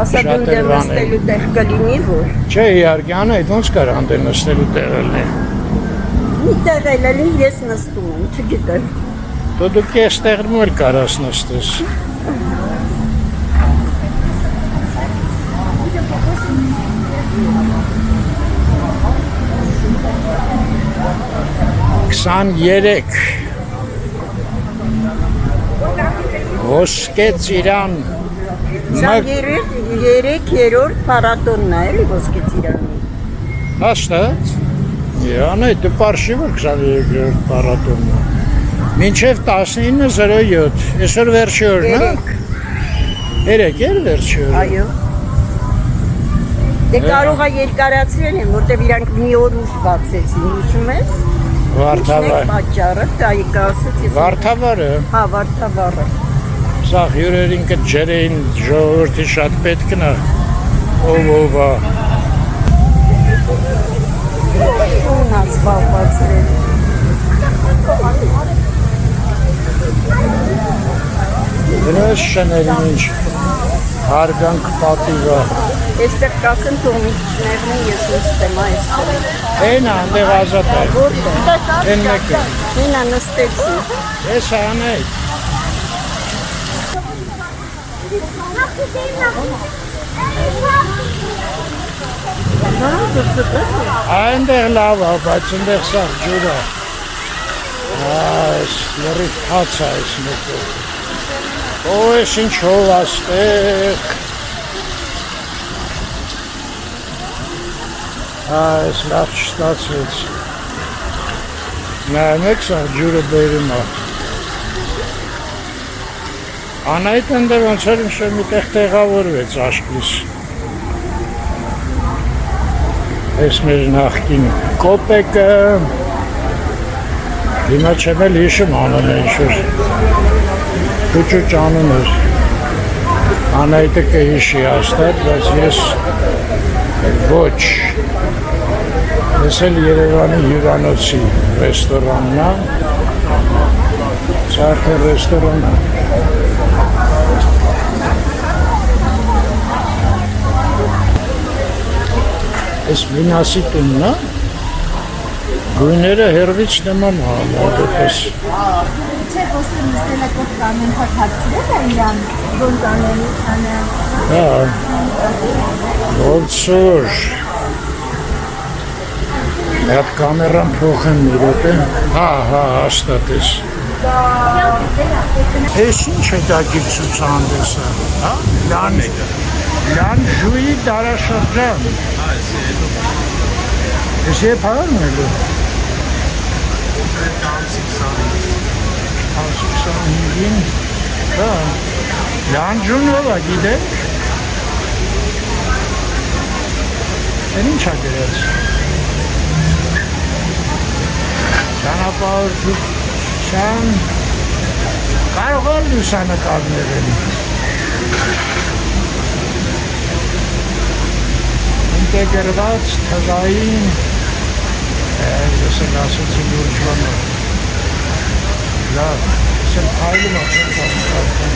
Ասա դու դեմ նստելու տեղ կլինի, որ։ Չէ, իհարկե, անա, այդ ոնց կար անդել նստելու տեղը լինի։ Մի տեղ էլի ես նստում եմ, չգիտեմ։ Դու կեստեղ մոր կարաս նստես։ Երեք Ոսկե ծիրան 3-րդ փառատոնն է էլի Ոսկե ծիրանի։ Հաստատ։ Յանե դու parshi որ 23-րդ փառատոնն է։ Մինչև 19:07, այսօր վերջի օրն է։ 3 էլ վերջի օրը։ Այո։ Դե կարող է երկարացրել են, որտեվ իրանք մի օր ուշ բացեցին, հիշում ես։ Վարդավար։ Պատճառը տայիկը ասեց ես։ Վարդավարը։ Հա, Վարդավառը։ Սա հյուրերին կջերեին ժողովրդի շատ պետքն է։ Ով է։ Ունած բաղվածրել։ Դրոշ շներին ինչ հարգանք պատիվը։ Այստեղ կասեն տոմիչներն են, ես նստեմ այստեղ։ Էն անդեղ ազատ է։ Որտե՞ղ։ Էն մեկը։ Ինա նստեցի։ Ես անեի։ Այնտեղ լավ է, բայց այնտեղ սաղ ջուր է։ Այս լրիվ հաց է այս մեկը։ Օ, ես ինչ հով աստեղ։ Այս լավ չստացվեց։ Նայեք սաղ ջուրը բերում է։ Անայդ ընդեր ոնց էր ինչ-որ մի տեղ տեղավորվեց աշկիս։ Այս մեր նախկին կոպեկը, հիմա չեմ էլ հիշում անունը ինչ-որ կուճուճ անուն էր, Անայդը կհիշի հաստատ, բայց ես ոչ, ես էլ Երևանի հյուրանոցի ռեստորանն է, սարդը ռեստորան է։ Այս Մինասի տունն է, գույները հերվից նման համարդպես։ Չէ, ոստը նստելակով կանեն հատացրել է իրան, ոնց անեն, Հա, ոնցոր։ Այդ կամերան փոխեն մի րոպե։ Հա, հաստատ ես։ Ես ինչ է դա գիծուցանդեսը, հա, լան է դա։ Լան ժուի դարաշրջան։ Ես եվ հարն էլու։ 25-ին, դա, լան ժուն ով է գիտեք։ Են ինչ է գրած։ Ճանապարհորդության կարող է լուսանկարներ են։ Ինտեգրված թվային ես էլ ասեցի լուրջվանը լավ, ես էլ փայլում աղջան կազմկարգան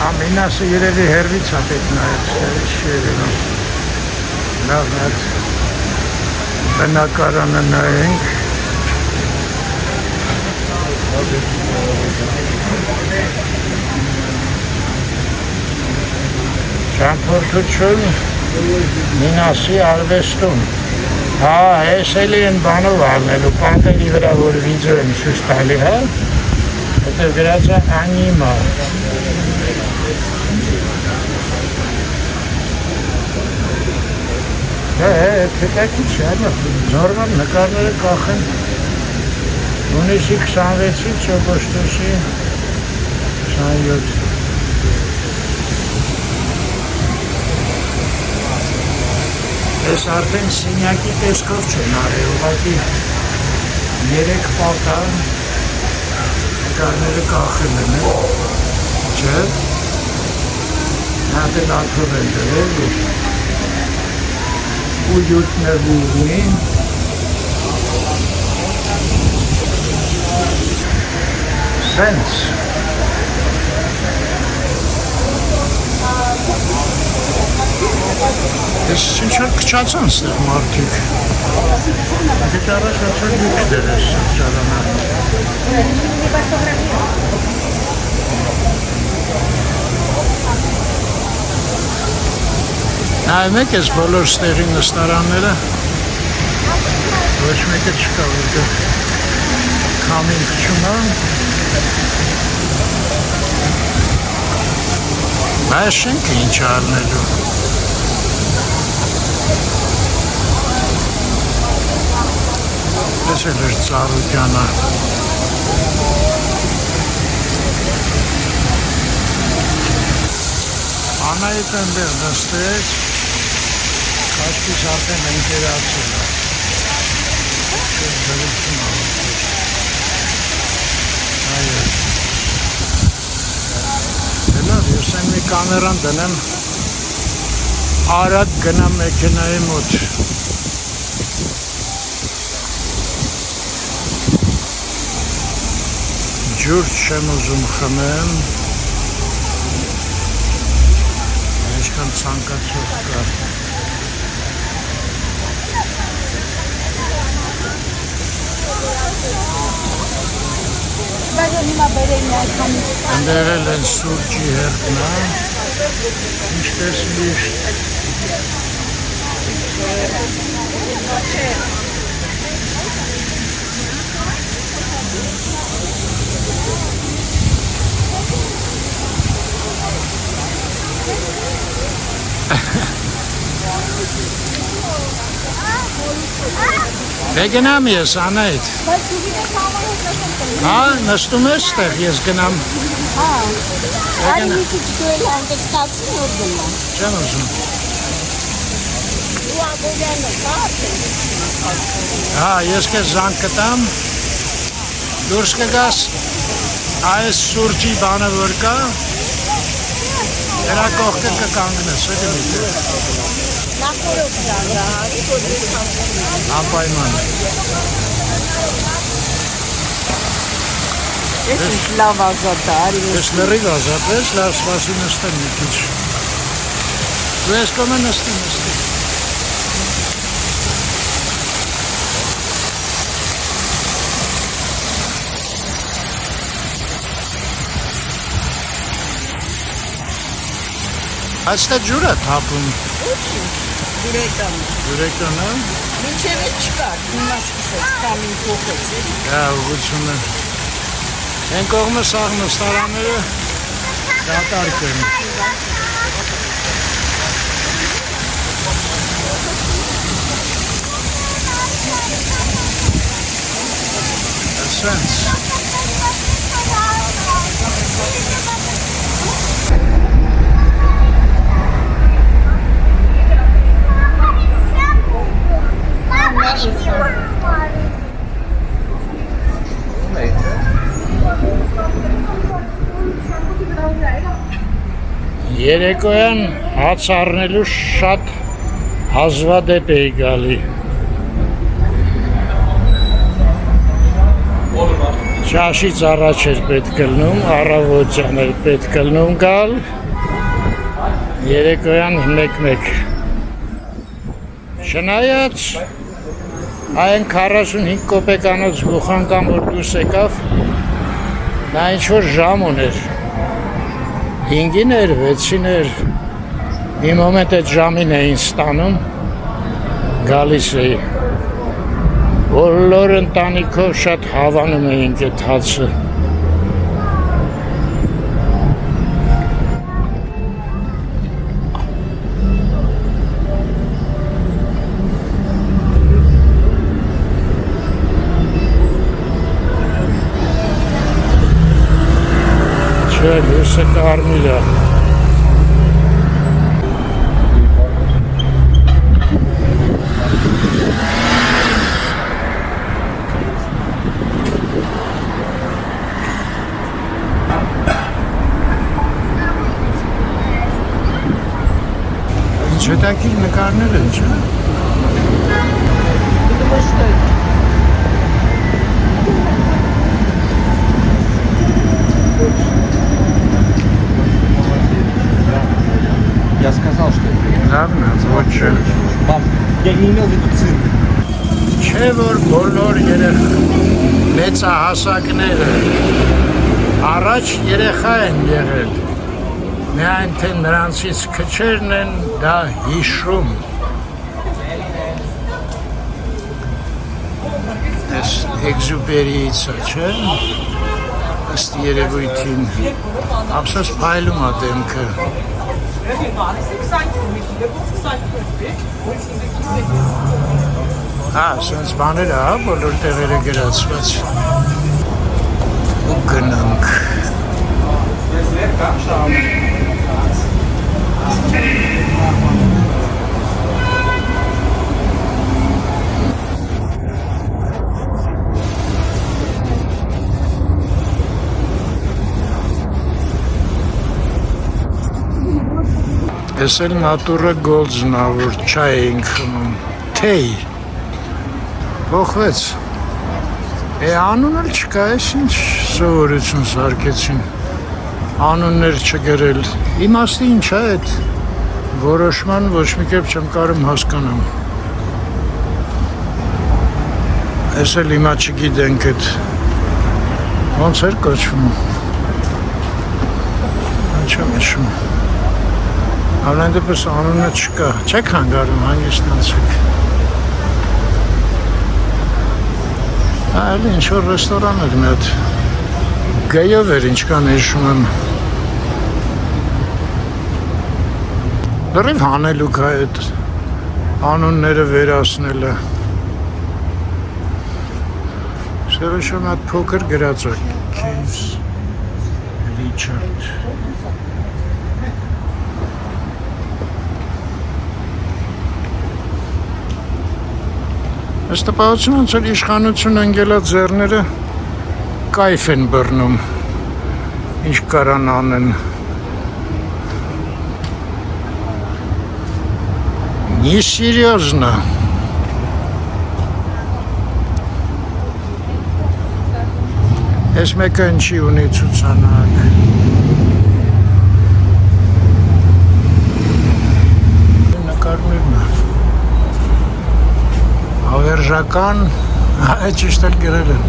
ամենասը երևի հերվից է պետ նայեց, հերվից չի երևի լավ նայց բնակարանը նայենք ճամփորդություն Մինասի արվեստում հա, ես էլի են բանով արնելու պանտերի վրա, որ վիդեո եմ շուշ տալի, հա հետև գրած է անիմա հետեկի չի, նորմալ նկարները կախեն հունիսի 26-ից օգոստոսի 27 Ես արդեն սենյակի տեսքով չեն արել, ուղղակի 3 պատան նկարները կախել են, չէ, նա դել աթով են դրել, ույութնևուղնի, սենց, Ես ինչ-որ կչացան ստեղ մարդիկ։ Դե առաջ ասել դուք դեր ես սրճարանը։ Նայեք ես բոլոր ստեղի նստարանները։ Ոչ մեկը չկա, որտեղ քամին քչում է։ Այս շենքը ինչ առնելու։ Ես էլ էր ծառուկյանը։ Անայիտ ընդեղ նստեց, կաշկիս արդեն ընկերացել է։ Չեր դրություն ավտեր։ Այո։ Լավ, ես եմ մի կամերան դնեմ, արագ գնամ մեքենայի մոտ։ Ջուր չեմ ուզում խմեմ, ինչքան ցանկացող կա։ Ընդերել են սուրճի հերտնա, ինչպես միշտ։ Դե գնամ ես, Անայիտ։ Հա, նստում ես տեղ, ես գնամ։ Արի մի քիչ դու էլ հանգստացի որ գնամ։ Չեմ ուզում։ Ու աբոյանը կա՞։ Հա, ես կեզ զանգ կտամ, դուրս կգաս, այս սուրճի բանը որ կա, դրա կողքը կկանգնես, էդի միտը։ Նախորդ ժանրահարի, որ ես Անպայման։ Ես ինչ լավ ազատ է, արի Ես լրիվ ազատ ես, լավ սպասի նստեմ մի քիչ։ Դու ես կոմը նստի։ Այստեղ ջուր է թափում։ Ջուրեկան է։ Մինչև է չկար, հիմա սկսեց, կամին փոխեց։ Հա, ուղղություն է։ Են կողմը սաղ նստարանները դատարկ են։ Սենց։ Երեկոյան հաց առնելու շատ հազվադեպ էի գալի։ Ճաշից առաջ էր պետք լնում, առավոտյան էր պետք լնում գալ, երեկոյան մեկ-մեկ։ Չնայած այն 45 կոպեկանոց բուխանկան որ դուրս եկավ, նա ինչ-որ ժամ ուներ։ 5-ին էր, 6-ին էր, մի մոմենտ այդ ժամին էին ստանում, գալիս էի, բոլոր ընտանիքով շատ հավանում էինք այդ հացը։ Չէ, լույսը կարմիր է։ Ինչ հետաքրքիր նկարներ են, չէ՞։ Я сказал, что это Լավն է, ոչը։ Չէ որ բոլոր մեծահասակները առաջ երեխա են եղել։ Միայն թե նրանցից քչերն են դա հիշում։ Այս Էքզյուպերիից է, չէ՞։ Ըստ երևույթին ապսոս փայլում է դեմքը։ Սենց բաներ է, բոլոր տեղերը գրացված։ Ու գնանք։ Ես էլ նատուրը գոլձն ա, որ չայ էինք խմում, թեյ, փոխվեց, անուն էլ չկա, ես ինչ սովորություն սարքեցին, անուններ չգրել, իմաստի ինչ է այդ որոշման ոչ մի կերպ չեմ կարում հասկանամ, ես էլ հիմա չգիտենք այդ, ոնց էր կոչվում, չեմ հիշում, Ավլայն դեպս անունը չկա, չեք հանգարում, հանգիստանցեք։ Այլ ինչ-որ ռեստորան էր մի հատ, գայով էր ինչքան հիշում եմ։ Լրիվ հանելուկ է այդ անունները վերացնելը։ Սերոշը մի հատ փոքր գրած է, Քեյս Ռիչարդ։ Այս տպավորություն ոնց որ իշխանություն ընկելած ձեռները կայֆ են բռնում, ինչ կարան անեն։ Не серьезно. Ես մեկը ինչի ունի ցուցանակ։ Նկարներն է։ Ավերժական, ճիշտ էլ գրել են,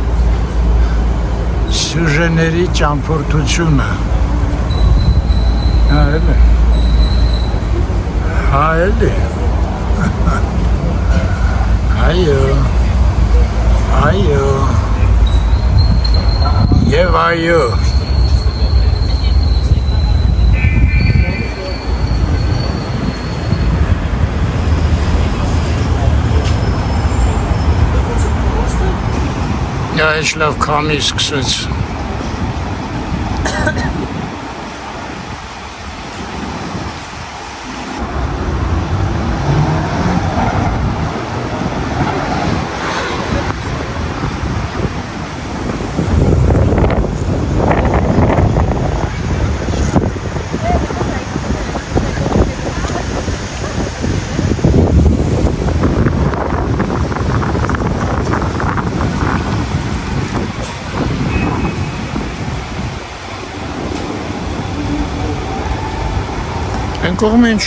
սյուժեների ճամփորդությունը։ Էլի։ Էլի։ Այո։ Այո։ Եվ այո։ Ինչ լավ քամի սկսեց։ Այն կողմը ինչ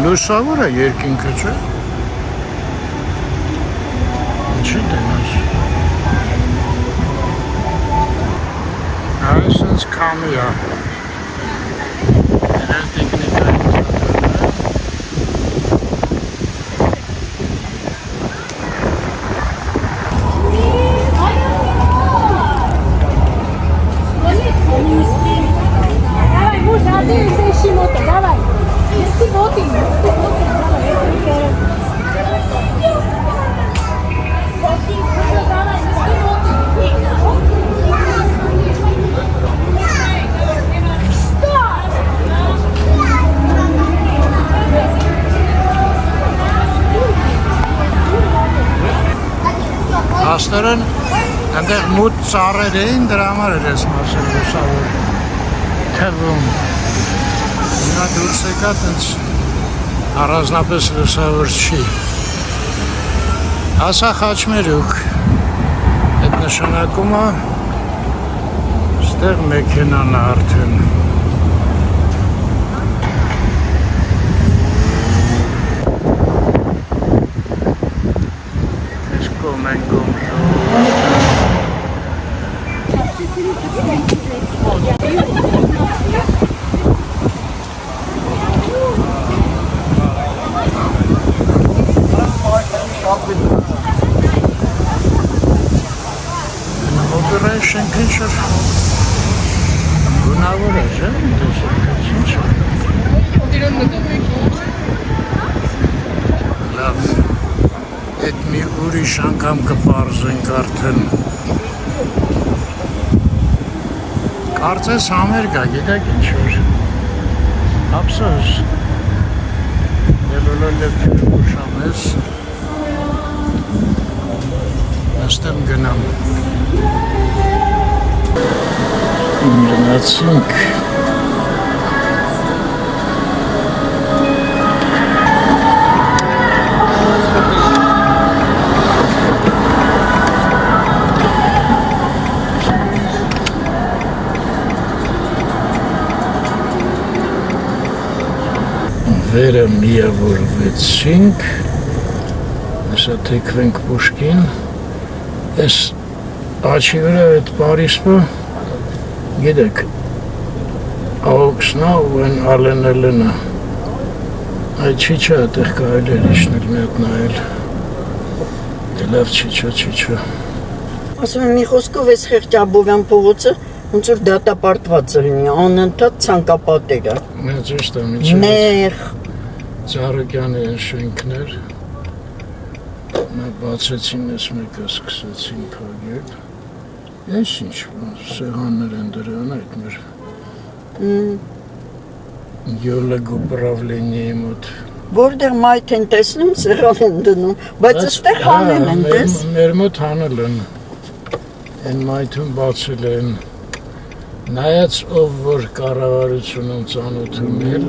լուսավոր է երկինքը, չէ՞։ Ինչի տենաս։ Այսինչ քամի է։ Նրան տեխնիկային Давай, муж, а ты ищи мото, давай. Нести боти, Աստորեն այնտեղ մութ ծառեր էին, դրա համար էր ես մասը լուսավոր թվում։ Նա դուրս եկա տենց առանձնապես լուսավոր չի։ Ասա Խաչմերուկ, այդ նշանակում է ստեղ մեքենան է արդեն։ կոմենկոմ Օպերայի շենքին շր գունավոր է, չէ՞, ինչ լավ, էդ մի ուրիշ անգամ կպարզենք արդեն կարծես համերգա, գիտեք ինչ-որ ապսոս ելոլոլև ուշամ ես նստեմ գնամ Գնացինք վերը միավորվեցինք հեսա թեքվենք Պուշկին ես աչի վրա այդ Պարիսպը Գիտեք, աղոքսնա ու են ալենելենա, այդ չիչա այդեղ կարել էր իշնել մի հատ նայել, դե լավ չիչա։ Ասում եմ մի խոսքով ես Խեղճաբովյան փողոցը ոնց որ դատապարտված լինի, անընդհատ ցանկապատեր է։ Ճիշտ է, միջև Նեղ Ծառուկյանի են շենքներ, նա բացեցին ես մեկը սկսեցին փակել։ Ես ինչ, սեղաններ են դրան այդ մեր գյոլեգ ուպրավլենիի մոտ Որտեղ մայթ են տեսնում, սեղան են դնում, բայց այստեղ հանել են, տես։ Մեր մոտ հանել են, են մայթում բացել են, նայած ով որ կառավարությունում ծանոթում էր,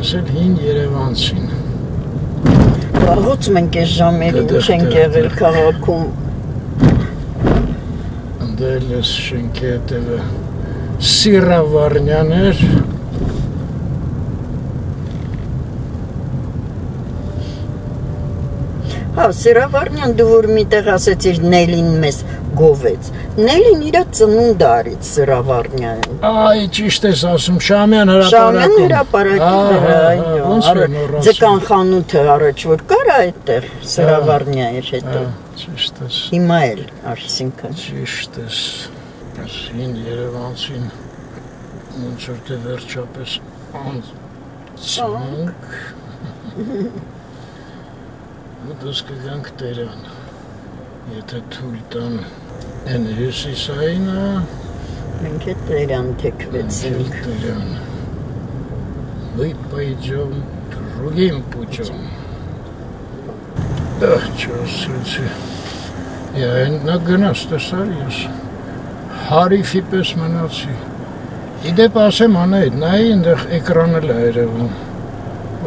ես էլ հին երևանցին։ Վաղուց մենք այս ժամերին չենք եղել քաղաքում։ Դել ես շենքի հետևը Սիրա Վարնյան էր Հա, Սիրա Վարնյան դու որ միտեղ ասեցիր Նելին մեզ գովեց Նելին իրա ծնունդ արից Սիրա Վարնյանին Այ ճիշտ ես ասում Շամյան հրապարակում Շամյան հրապարակի ձկան խանութը առաջ որ կար այդտեղ Սիրա Վարնյա էր հետո Ճիշտ ես Հիմա էլ այսինքն Ճիշտ ես Հին երևանցին ոնց որ թե վերջապես անցանք Դուս կգանք Տերյան Եթե թույլ տան են հյուսիսայինը Մենք է Տերյան թեքվեցինք Տերյան Мы пойдем другим путем Չո սրեցի Են նա գնաց տեսար ես Հարիֆի պես մնացի Իդեպ ասեմ անայդ նայի ընդեղ էկրան էլ է երևում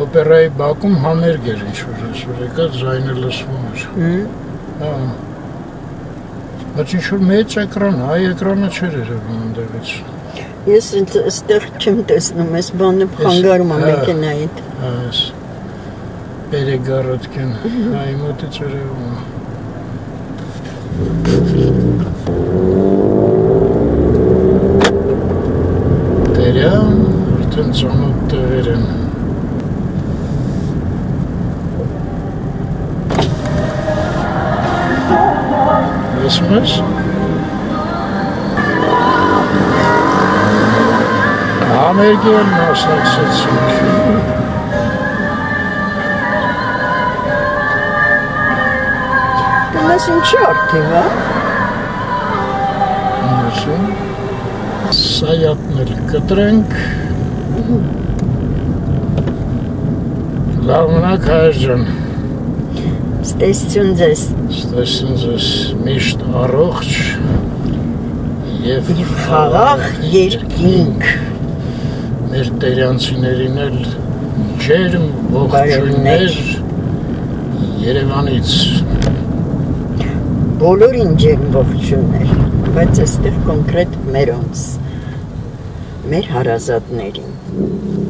Օպերայի բակում համերգ էր ինչ-որ ես որ եկած զայնը լսվում էր Բայց ինչ-որ մեծ էկրան, այ էկրանը չեր երևում ընդեղից Ես այստեղ չեմ տեսնում, ես բանը խանգարում եմ մեքենայիդ Այս Պերեգարոտքեն, այ մոտից երևում Տերյան, արդեն ծանոթ տեղեր են Լսում ես? Համերգի էլ մասնակցեցինք Դնես ինչի արդիվ, հա? Նոսում Սայատն էլ կտրենք Լավ մնաք հայր ջան Ստեսություն ձեզ Ստեսություն ձեզ միշտ առողջ Եվ խաղաղ երկինք Մեր տերյանցիներին էլ ջերմ ողջույններ Երևանից Բոլորին ջերմ ողջույններ Բայց այստեղ կոնկրետ մերոնց Մեր հարազատներին